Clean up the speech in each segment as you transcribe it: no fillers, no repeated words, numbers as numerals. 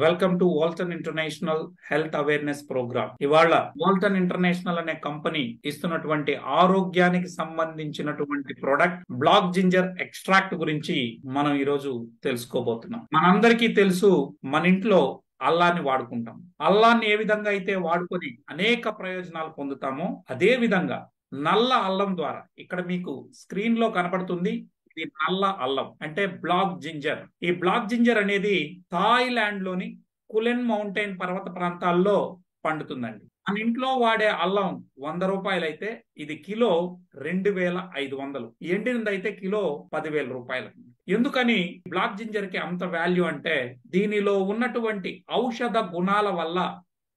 Welcome to Walton International health awareness programme. ఇవాళ Walton International అనే company ఇస్తున్నటువంటి ఆరోగ్యానికి సంబంధించినటువంటి ప్రొడక్ట్ బ్లాక్ జింజర్ ఎక్స్ట్రాక్ట్ గురించి మనం ఈరోజు తెలుసుకోబోతున్నాం. మనందరికీ తెలుసు, మన ఇంట్లో అల్లాన్ని వాడుకుంటాం. అల్లాన్ని ఏ విధంగా అయితే వాడుకొని అనేక ప్రయోజనాలు పొందుతామో అదే విధంగా నల్ల అల్లం ద్వారా, ఇక్కడ మీకు స్క్రీన్ లో కనపడుతుంది, ఇది నల్ల అల్లం అంటే బ్లాక్ జింజర్. ఈ బ్లాక్ జింజర్ అనేది థాయిలాండ్ లోని కులెన్ మౌంటైన్ పర్వత ప్రాంతాల్లో పండుతుందండి. మన ఇంట్లో వాడే అల్లం 100 రూపాయలు అయితే ఇది కిలో 2500. ఎండినదైతే కిలో 10,000 రూపాయలు. ఎందుకని బ్లాక్ జింజర్ కి అంత వాల్యూ అంటే దీనిలో ఉన్నటువంటి ఔషధ గుణాల వల్ల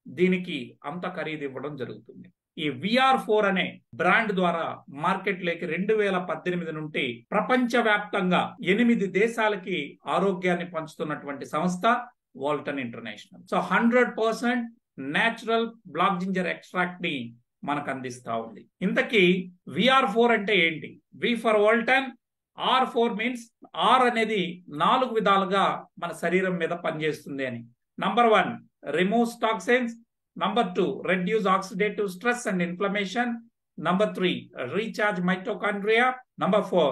దీనికి అంత ఖరీదు ఇవ్వడం జరుగుతుంది. ఈ VR4 అనే బ్రాండ్ ద్వారా మార్కెట్ లోకి 2018 నుండి ప్రపంచవ్యాప్తంగా 8 దేశాలకి ఆరోగ్యాన్ని పంచుతున్నటువంటి సంస్థ Walton International. So 100% natural black ginger extract ని మనకు అందిస్తా ఉంది. ఇంతకీ VR4 అంటే ఏంటి? V for Walton, R4 means, R అనేది 4 విధాలుగా మన శరీరం మీద పనిచేస్తుంది అని. Number 1, removes toxins. Number 2, reduce oxidative stress and inflammation. Number 3, recharge mitochondria. Number 4,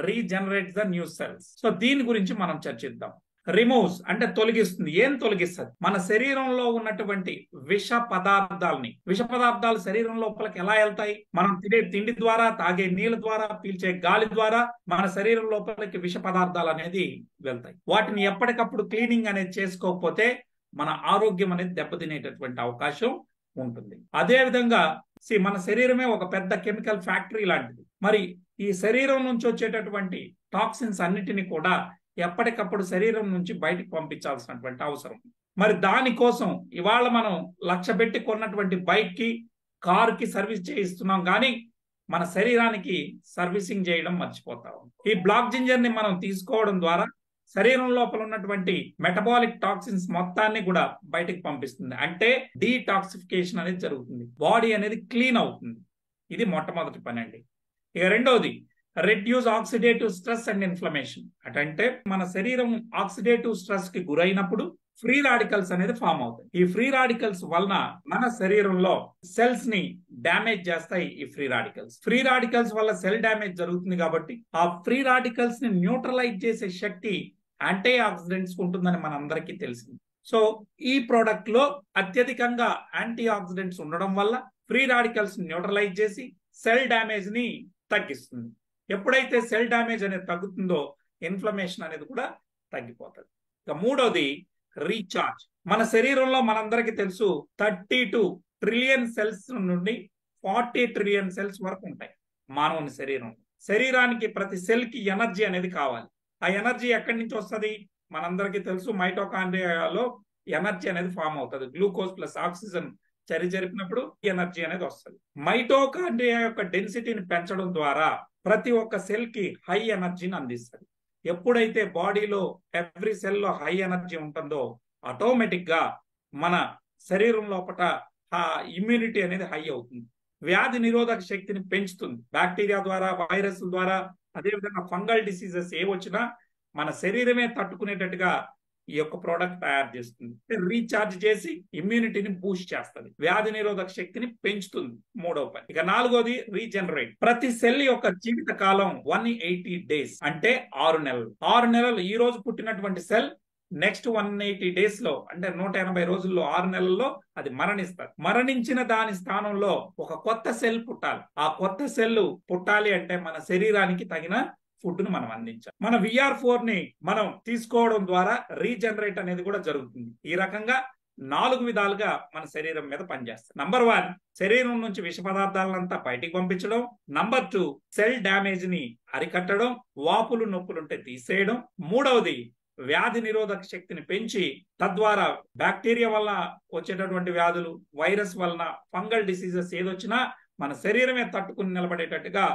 regenerates the new cells. So దీని గురించి మనం చర్చిద్దాం. రిమూవ్స్ అంటే తొలగిస్తుంది. ఏం తొలగిస్తుంది? మన శరీరంలో ఉన్నటువంటి విష పదార్థాలు శరీరం లోపలికి ఎలా వెళ్తాయి? మనం తినే తిండి ద్వారా, తాగే నీళ్ళ ద్వారా, పీల్చే గాలి ద్వారా మన శరీరం లోపలికి విష పదార్థాలు అనేది వెళ్తాయి. వాటిని ఎప్పటికప్పుడు క్లీనింగ్ అనేది చేసుకోకపోతే మన ఆరోగ్యం అనేది దెబ్బతినేటటువంటి అవకాశం ఉంటుంది. అదే విధంగా మన శరీరమే ఒక పెద్ద కెమికల్ ఫ్యాక్టరీ లాంటిది. మరి ఈ శరీరం నుంచి వచ్చేటటువంటి టాక్సిన్స్ అన్నిటిని కూడా ఎప్పటికప్పుడు శరీరం నుంచి బయటకు పంపించాల్సినటువంటి అవసరం. మరి దానికోసం ఇవాళ మనం 1,00,000 పెట్టి కొన్నటువంటి బైక్ కి, కార్ కి సర్వీస్ చేయిస్తున్నాం, కానీ మన శరీరానికి సర్వీసింగ్ చేయడం మర్చిపోతాం. ఈ బ్లాక్ జింజర్ ని మనం తీసుకోవడం ద్వారా శరీరం లోపల ఉన్నటువంటి మెటబాలిక్ టాక్సిన్స్ మొత్తాన్ని కూడా బయటకు పంపిస్తుంది. అంటే డీటాక్సిఫికేషన్ అనేది జరుగుతుంది. బాడీ అనేది క్లీన్ అవుతుంది. ఇది మొట్టమొదటి పని అండి. ఇక రెండవది, reduce oxidative stress and inflammation. అంటే మన శరీరం ఆక్సిడేటివ్ స్ట్రెస్ కి గురైనప్పుడు ఫ్రీ రాడికల్స్ అనేది ఫామ్ అవుతాయి. ఈ ఫ్రీ రాడికల్స్ వలన మన శరీరంలో సెల్స్ ని డ్యామేజ్ చేస్తాయి. ఈ ఫ్రీ రాడికల్స్ వల్ల సెల్ డ్యామేజ్ జరుగుతుంది. కాబట్టి ఆ ఫ్రీ రాడికల్స్ ని న్యూట్రలైజ్ చేసే శక్తి యాంటీ ఆక్సిడెంట్స్ ఉంటుందని మనందరికీ తెలిసింది. సో ఈ ప్రోడక్ట్ లో అత్యధికంగా యాంటీ ఆక్సిడెంట్స్ ఉండడం వల్ల ఫ్రీ రాడికల్స్ న్యూట్రలైజ్ చేసి సెల్ డ్యామేజ్ ని తగ్గిస్తుంది. ఎప్పుడైతే సెల్ డ్యామేజ్ అనేది తగ్గుతుందో ఇన్ఫ్లమేషన్ అనేది కూడా తగ్గిపోతుంది. ఇక మూడోది, రీఛార్జ్. మన శరీరంలో మనందరికీ తెలుసు 32 ట్రిలియన్ సెల్స్ నుండి 40 ట్రిలియన్ సెల్స్ వరకు ఉంటాయి మానవుని శరీరానికి ప్రతి సెల్ కి ఎనర్జీ అనేది కావాలి. ఆ ఎనర్జీ ఎక్కడి నుంచి వస్తుంది? మనందరికీ తెలుసు, మైటోకాండ్రియాలో ఎనర్జీ అనేది ఫామ్ అవుతుంది. గ్లూకోజ్ ప్లస్ ఆక్సిజన్ జరిపినప్పుడు ఎనర్జీ అనేది వస్తుంది. మైటోకాండ్రియా యొక్క డెన్సిటీని పెంచడం ద్వారా ప్రతి ఒక్క సెల్ కి హై ఎనర్జీని అందిస్తుంది. ఎప్పుడైతే బాడీలో ఎవ్రీ సెల్ లో హై ఎనర్జీ ఉంటుందో ఆటోమేటిక్ గా మన శరీరం లోపల ఇమ్యూనిటీ అనేది హై అవుతుంది. వ్యాధి నిరోధక శక్తిని పెంచుతుంది. బ్యాక్టీరియా ద్వారా, వైరస్ ద్వారా, అదేవిధంగా ఫంగల్ డిసీజెస్ ఏ వచ్చినా మన శరీరమే తట్టుకునేటట్టుగా ఈ యొక్క ప్రోడక్ట్ తయారు చేస్తుంది. రీఛార్జ్ చేసి ఇమ్యూనిటీని బూస్ట్ చేస్తుంది, వ్యాధి నిరోధక శక్తిని పెంచుతుంది. మూడవ పని. ఇక నాలుగోది, రీజనరేట్. ప్రతి సెల్ యొక్క జీవిత కాలం 180 డేస్ అంటే 6 నెలలు. 6 నెలలు ఈ రోజు పుట్టినటువంటి సెల్ నెక్స్ట్ 180 డేస్ లో అంటే 180 రోజుల్లో 6 నెలల్లో అది మరణిస్తారు. మరణించిన దాని స్థానంలో ఒక కొత్త సెల్ పుట్టాలి. ఆ కొత్త సెల్ పుట్టాలి అంటే మన శరీరానికి తగిన ఫుడ్ ను మనం అందించాలి. మన VR4 ని మనం తీసుకోవడం ద్వారా రీజనరేట్ అనేది కూడా జరుగుతుంది. ఈ రకంగా 4 విధాలుగా మన శరీరం మీద పనిచేస్తుంది. నంబర్ 1, శరీరం నుంచి విష పదార్థాలంతా బయటికి పంపించడం. నంబర్ 2, సెల్ డ్యామేజ్ ని అరికట్టడం, వాపులు నొప్పులుంటే తీసేయడం. మూడవది, వ్యాధి నిరోధక శక్తిని పెంచి తద్వారా బ్యాక్టీరియా వల్ల వచ్చేటటువంటి వ్యాధులు, వైరస్ వలన, ఫంగల్ డిసీజెస్ ఏదొచ్చినా మన శరీరమే తట్టుకుని నిలబడేటట్టుగా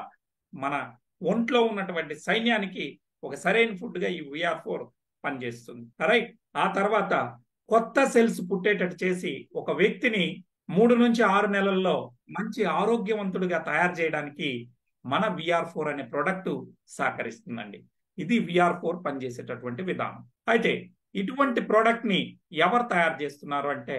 మన ఒంట్లో ఉన్నటువంటి సైన్యానికి ఒక సరైన ఫుడ్ గా ఈ VR4 పనిచేస్తుంది. రైట్. ఆ తర్వాత కొత్త సెల్స్ పుట్టేటట్టు చేసి ఒక వ్యక్తిని 3 నుంచి 6 నెలల్లో మంచి ఆరోగ్యవంతుడిగా తయారు చేయడానికి మన VR4 అనే ప్రోడక్ట్ సహకరిస్తుందండి. ఇది VR4 పనిచేసేటటువంటి విధానం. అయితే ఇటువంటి ప్రోడక్ట్ ని ఎవరు తయారు చేస్తున్నారు అంటే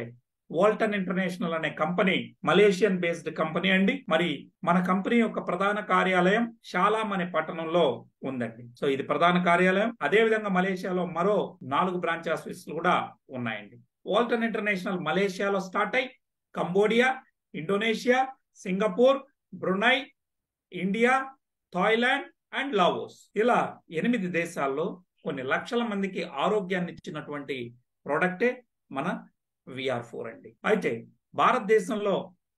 వోల్టన్ ఇంటర్నేషనల్ అనే కంపెనీ మలేషియన్ బేస్డ్ కంపెనీ అండి. మరి మన కంపెనీ యొక్క ప్రధాన కార్యాలయం షాలాం అనే పట్టణంలో ఉందండి. సో ఇది ప్రధాన కార్యాలయం. అదే విధంగా మలేషియాలో మరో 4 బ్రాంచ్ ఆఫీసులు కూడా ఉన్నాయండి. వోల్టన్ ఇంటర్నేషనల్ మలేషియాలో స్టార్ట్ అయి Cambodia, Indonesia, Singapore, Brunei, India, Thailand and Laos ఇలా 8 దేశాల్లో కొన్ని లక్షల మందికి ఆరోగ్యాన్ని ఇచ్చినటువంటి ప్రోడక్టే మన VR4 అండి. అయితే భారతదేశంలో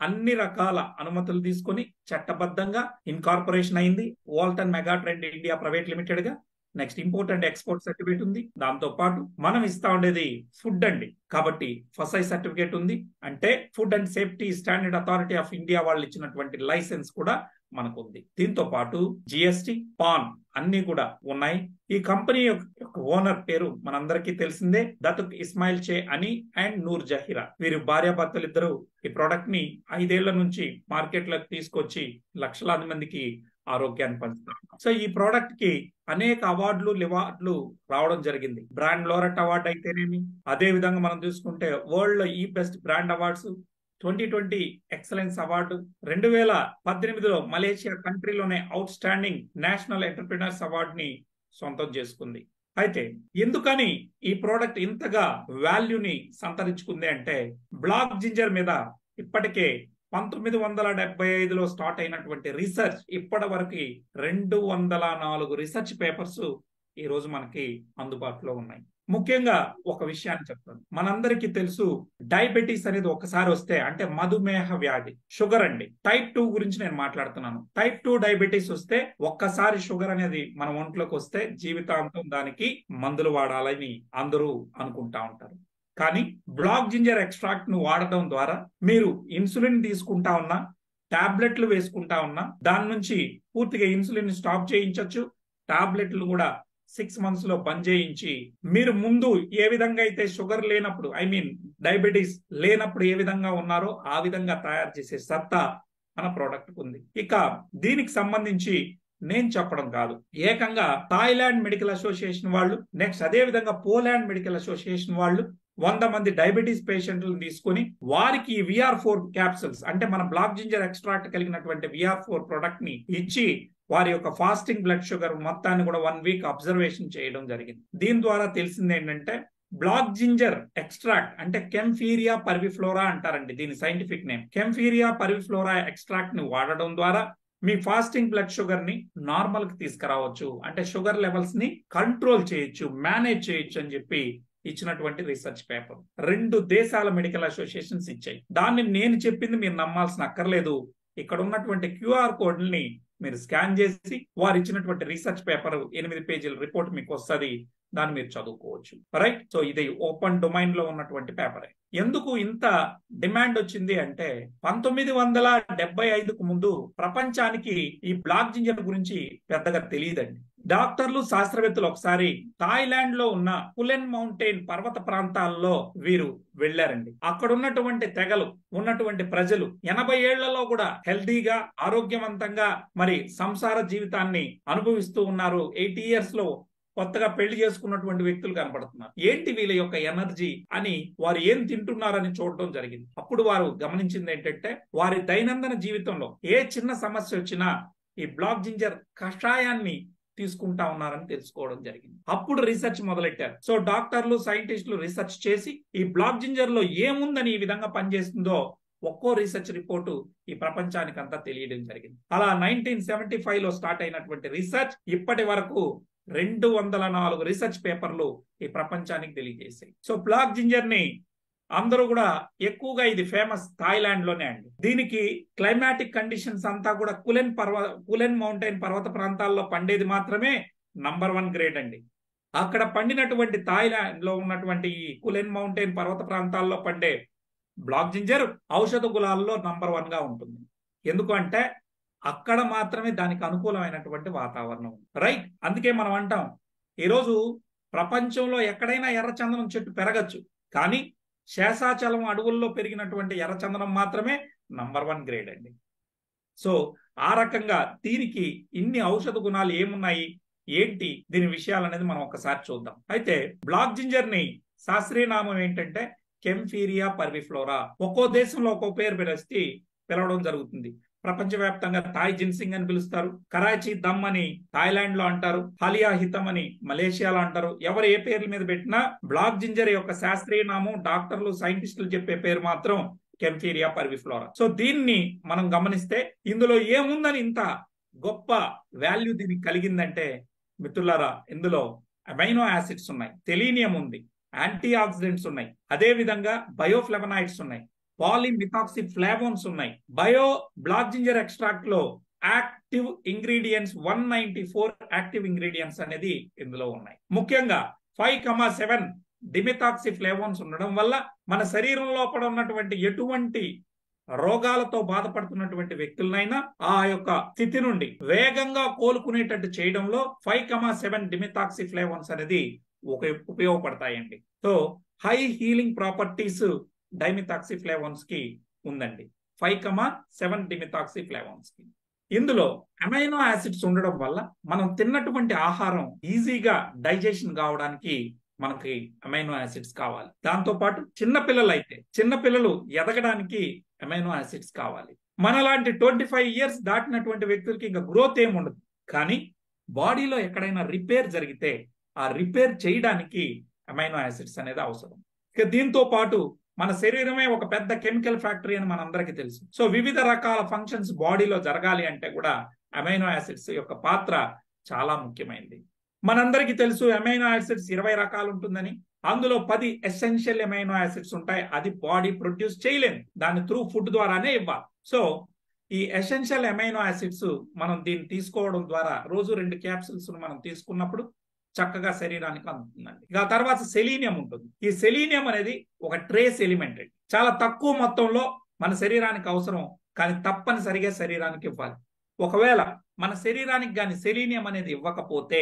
అన్ని రకాల అనుమతులు తీసుకొని చట్టబద్ధంగా ఇన్కార్పొరేషన్ అయింది Volton mega trend India private limited గా. Next import and export certificate ఉంది. దాంతో పాటు మనం ఇస్తా ఉండేది ఫుడ్ అండి. కాబట్టి ఫసై సర్టిఫికేట్ ఉంది. అంటే food and safety standard authority of India వాళ్ళు ఇచ్చినటువంటి లైసెన్స్ కూడా మనకు ఉంది. దీంతో పాటు జిఎస్టి, పాన్ అన్ని కూడా ఉన్నాయి. ఈ కంపెనీ యొక్క ఓనర్ పేరు మనందరికీ తెలిసిందే, దతుక్ ఇస్మాయిల్ చే అని అండ్ నూర్ జహీరా. వీరు భార్యాభర్తలు ఇద్దరు ఈ ప్రోడక్ట్ ని 5 ఏళ్ల నుంచి మార్కెట్ లోకి తీసుకొచ్చి లక్షలాది మందికి ఆరోగ్యాన్ని పంచుతారు. సో ఈ ప్రోడక్ట్ కి అనేక అవార్డులు రావడం జరిగింది. బ్రాండ్ లోరెట్ అవార్డు అయితేనేమి, అదే విధంగా మనం చూసుకుంటే వరల్డ్ లో ఈ best brand awards, 2020 excellence award, 2018లో మలేషియా కంట్రీలోనే outstanding national entrepreneurs award ని సొంతం చేసుకుంది. అయితే ఎందుకని ఈ ప్రోడక్ట్ ఇంతగా వాల్యూని సంతరించుకుంది అంటే బ్లాక్ జింజర్ మీద ఇప్పటికే 1975లో స్టార్ట్ అయినటువంటి రీసెర్చ్ ఇప్పటి వరకు 204 రీసెర్చ్ పేపర్స్ ఈ రోజు మనకి అందుబాటులో ఉన్నాయి. ముఖ్యంగా ఒక విషయాన్ని చెప్తాను. మనందరికీ తెలుసు డయాబెటీస్ అనేది ఒకసారి వస్తే అంటే మధుమేహ వ్యాధి, షుగర్ అండి. టైప్ 2 గురించి నేను మాట్లాడుతున్నాను. టైప్ 2 డయాబెటీస్ వస్తే ఒక్కసారి షుగర్ అనేది మన ఒంట్లోకి వస్తే జీవితాంతం దానికి మందులు వాడాలని అందరూ అనుకుంటా ఉంటారు. కానీ బ్లాక్ జింజర్ ఎక్స్ట్రాక్ట్ ను వాడటం ద్వారా మీరు ఇన్సులిన్ తీసుకుంటా ఉన్నా, టాబ్లెట్లు వేసుకుంటా ఉన్నా, దాని నుంచి పూర్తిగా ఇన్సులిన్ స్టాప్ చేయించవచ్చు. టాబ్లెట్లు కూడా 6 months లో బంద్ చేయించి మీరు ముందు ఏ విధంగా అయితే షుగర్ లేనప్పుడు డయాబెటీస్ లేనప్పుడు ఏ విధంగా ఉన్నారో ఆ విధంగా తయారు చేసే సత్తా మన ప్రోడక్ట్ ఉంది. ఇక దీనికి సంబంధించి నేను చెప్పడం కాదు, ఏకంగా థాయిలాండ్ మెడికల్ అసోసియేషన్ వాళ్ళు, నెక్స్ట్ అదే విధంగా పోలాండ్ మెడికల్ అసోసియేషన్ వాళ్ళు 100 మంది డయాబెటీస్ పేషెంట్లను తీసుకుని వారికి VR4 క్యాప్సూల్స్ అంటే మన బ్లాక్ జింజర్ ఎక్స్ట్రాక్ట్ కలిగినటువంటి VR4 ప్రోడక్ట్ ని ఇచ్చి వారి యొక్క ఫాస్టింగ్ బ్లడ్ షుగర్ మొత్తాన్ని కూడా 1 week అబ్జర్వేషన్ చేయడం జరిగింది. దీని ద్వారా తెలిసింది ఏంటంటే బ్లాక్ జింజర్ ఎక్స్ట్రాక్ట్ అంటే కెంఫీరియా పర్విఫ్లోరా అంటారండి దీని సైంటిఫిక్ నేమ్. కెంఫీరియా పర్విఫ్లోరా ఎక్స్ట్రాక్ట్ ని వాడడం ద్వారా మీ ఫాస్టింగ్ బ్లడ్ షుగర్ ని నార్మల్ కి తీసుకురావచ్చు, అంటే షుగర్ లెవెల్స్ ని కంట్రోల్ చేయొచ్చు, మేనేజ్ చేయొచ్చు అని చెప్పి ఇచ్చినటువంటి రీసెర్చ్ పేపర్ 2 దేశాల మెడికల్ అసోసియేషన్స్ ఇచ్చాయి. దాన్ని నేను చెప్పింది మీరు నమ్మాల్సిన అక్కర్లేదు. ఇక్కడ ఉన్నటువంటి QR కోడ్ని మీరు స్కాన్ చేసి వారు ఇచ్చినటువంటి రీసెర్చ్ పేపర్ 8 పేజీల రిపోర్ట్ మీకు వస్తుంది, దాన్ని మీరు చదువుకోవచ్చు. రైట్. సో ఇది ఓపెన్ డొమైన్ లో ఉన్నటువంటి పేపరే. ఎందుకు ఇంత డిమాండ్ వచ్చింది అంటే 1975కు ముందు ప్రపంచానికి ఈ బ్లాక్ జింజర్ గురించి పెద్దగా తెలియదండి. డాక్టర్లు, శాస్త్రవేత్తలు ఒకసారి థాయిలాండ్ లో ఉన్న కులెన్ మౌంటైన్ పర్వత ప్రాంతాల్లో వీరు వెళ్లారండి. అక్కడ ఉన్నటువంటి తెగలు ఉన్నటువంటి ప్రజలు 80 ఏళ్లలో కూడా హెల్దీగా ఆరోగ్యవంతంగా మరి సంసార జీవితాన్ని అనుభవిస్తూ ఉన్నారు. 80 years లో కొత్తగా పెళ్లి చేసుకున్నటువంటి వ్యక్తులు కనపడుతున్నారు. ఏంటి వీళ్ళ యొక్క ఎనర్జీ అని వారు ఏం తింటున్నారని చూడడం జరిగింది. అప్పుడు వారు గమనించింది ఏంటంటే వారి దైనందిన జీవితంలో ఏ చిన్న సమస్య వచ్చినా ఈ బ్లాక్ జింజర్ కషాయాన్ని తీసుకుంటా ఉన్నారని తెలుసుకోవడం జరిగింది. అప్పుడు రీసెర్చ్ మొదలెట్టారు. సో డాక్టర్లు, సైంటిస్టులు రీసెర్చ్ చేసి ఈ బ్లాక్ జింజర్ లో ఏముందని ఈ విధంగా పనిచేస్తుందో ఒక్కో రీసెర్చ్ రిపోర్టు ఈ ప్రపంచానికి అంతా తెలియడం జరిగింది. అలా 1975లో స్టార్ట్ అయినటువంటి రీసెర్చ్ ఇప్పటి వరకు 204 రీసెర్చ్ పేపర్లు ఈ ప్రపంచానికి తెలియజేశాయి. సో బ్లాక్ జింజర్ ని అందరూ కూడా ఎక్కువగా ఇది ఫేమస్ థాయిలాండ్ లోనే అండి. దీనికి క్లైమాటిక్ కండిషన్స్ అంతా కూడా కులెన్ మౌంటైన్ పర్వత ప్రాంతాల్లో పండేది మాత్రమే నంబర్ 1 గ్రేడ్ అండి. అక్కడ పండినటువంటి థాయిలాండ్ లో ఉన్నటువంటి ఈ కులెన్ మౌంటైన్ పర్వత ప్రాంతాల్లో పండే బ్లాక్ జింజర్ ఔషధ గులాల్లో నంబర్ 1 గా ఉంటుంది. ఎందుకు అంటే అక్కడ మాత్రమే దానికి అనుకూలమైనటువంటి వాతావరణం. రైట్. అందుకే మనం అంటాం ఈరోజు ప్రపంచంలో ఎక్కడైనా ఎర్రచందనం చెట్టు పెరగచ్చు, కానీ శేషాచలం అడవుల్లో పెరిగినటువంటి ఎర్రచందనం మాత్రమే నంబర్ 1 గ్రేడ్ అండి. సో ఆ రకంగా దీనికి ఇన్ని ఔషధ గుణాలు ఏమున్నాయి, ఏంటి దీని విషయాలు అనేది మనం ఒకసారి చూద్దాం. అయితే బ్లాక్ జింజర్ ని శాస్త్రీయ నామం ఏంటంటే కెంఫీరియా పర్విఫ్లోరా. ఒక్కో దేశంలో ఒక్కో పేరు పిలవడం జరుగుతుంది. ప్రపంచవ్యాప్తంగా థాయ్ జిన్సింగ్ అని పిలుస్తారు, కరాచీ దమ్ అని థాయిలాండ్ లో అంటారు, హాలియా హితం అని మలేషియాలో అంటారు. ఎవరు ఏ పేర్ల మీద పెట్టినా బ్లాక్ జింజర్ యొక్క శాస్త్రీయ నామం డాక్టర్లు సైంటిస్టులు చెప్పే పేరు మాత్రం కెంఫీరియా పర్విఫ్లోరా. సో దీన్ని మనం గమనిస్తే ఇందులో ఏముందని ఇంత గొప్ప వాల్యూ దీనికి కలిగిందంటే మిత్రులారా, ఇందులో అమైనో యాసిడ్స్ ఉన్నాయి, సెలీనియం ఉంది, యాంటీ ఆక్సిడెంట్స్ ఉన్నాయి, అదే విధంగా బయోఫ్లెవనాయిడ్స్ ఉన్నాయి, పాలిమిథాక్సి ఫ్లావోన్స్ ఉన్నాయి. బ్లాక్ జింజర్ ఎక్స్ట్రాక్ట్ లో యాక్టివ్ ఇంగ్రీడియంట్స్ 194 యాక్టివ్ ఇంగ్రీడియంట్స్ అనేది ఇందులో ఉన్నాయి. ముఖ్యంగా 5,7 డిమిథాక్సి ఫ్లావోన్స్ ఉండడం వల్ల మన శరీరం లోపల ఉన్నటువంటి ఎటువంటి రోగాలతో బాధపడుతున్నటువంటి వ్యక్తులనైనా ఆ యొక్క స్థితి నుండి వేగంగా కోలుకునేటట్టు చేయడంలో 5,7 డిమిథాక్సి ఫ్లావోన్స్ అనేది ఉపయోగపడతాయండి. సో హై హీలింగ్ ప్రాపర్టీస్ డైమిథాక్సి ఫ్లావోన్స్ కి ఉందండి, 5,7 డిమిథాక్సి ఫ్లావోన్స్ కి. ఇందులో అమైనో యాసిడ్స్ ఉండడం వల్ల మనం తిన్నటువంటి ఆహారం ఈజీగా డైజెషన్ కావడానికి మనకి అమైనో యాసిడ్స్ కావాలి. దాంతో పాటు చిన్నపిల్లలు ఎదగడానికి అమైనో యాసిడ్స్ కావాలి. మనలాంటి 25 ఇయర్స్ దాటినటువంటి వ్యక్తులకి ఇంకా గ్రోత్ ఏమి ఉండదు, కానీ బాడీలో ఎక్కడైనా రిపేర్ జరిగితే ఆ రిపేర్ చేయడానికి అమైనో యాసిడ్స్ అనేది అవసరం. ఇక దీంతో పాటు మన శరీరమే ఒక పెద్ద కెమికల్ ఫ్యాక్టరీ అని మనందరికీ తెలుసు. సో వివిధ రకాల ఫంక్షన్స్ బాడీలో జరగాలి అంటే కూడా అమైనో యాసిడ్స్ యొక్క పాత్ర చాలా ముఖ్యమైనది. మనందరికీ తెలుసు అమైనో యాసిడ్స్ 20 రకాలు ఉంటుందని. అందులో 10 ఎసెన్షియల్ అమైనో యాసిడ్స్ ఉంటాయి. అది బాడీ ప్రొడ్యూస్ చేయలేదు, దాన్ని త్రూ ఫుడ్ ద్వారానే ఇవ్వాలి. సో ఈ ఎసెన్షియల్ అమైనో యాసిడ్స్ మనం దీన్ని తీసుకోవడం ద్వారా రోజు 2 క్యాప్సిల్స్ మనం తీసుకున్నప్పుడు చక్కగా శరీరానికి అందుతుందండి. ఇక తర్వాత సెలీనియం ఉంటుంది. ఈ సెలీనియం అనేది ఒక ట్రేస్ ఎలిమెంట్, చాలా తక్కువ మొత్తంలో మన శరీరానికి అవసరం, కానీ తప్పనిసరిగా శరీరానికి ఇవ్వాలి. ఒకవేళ మన శరీరానికి కానీ సెలీనియం అనేది ఇవ్వకపోతే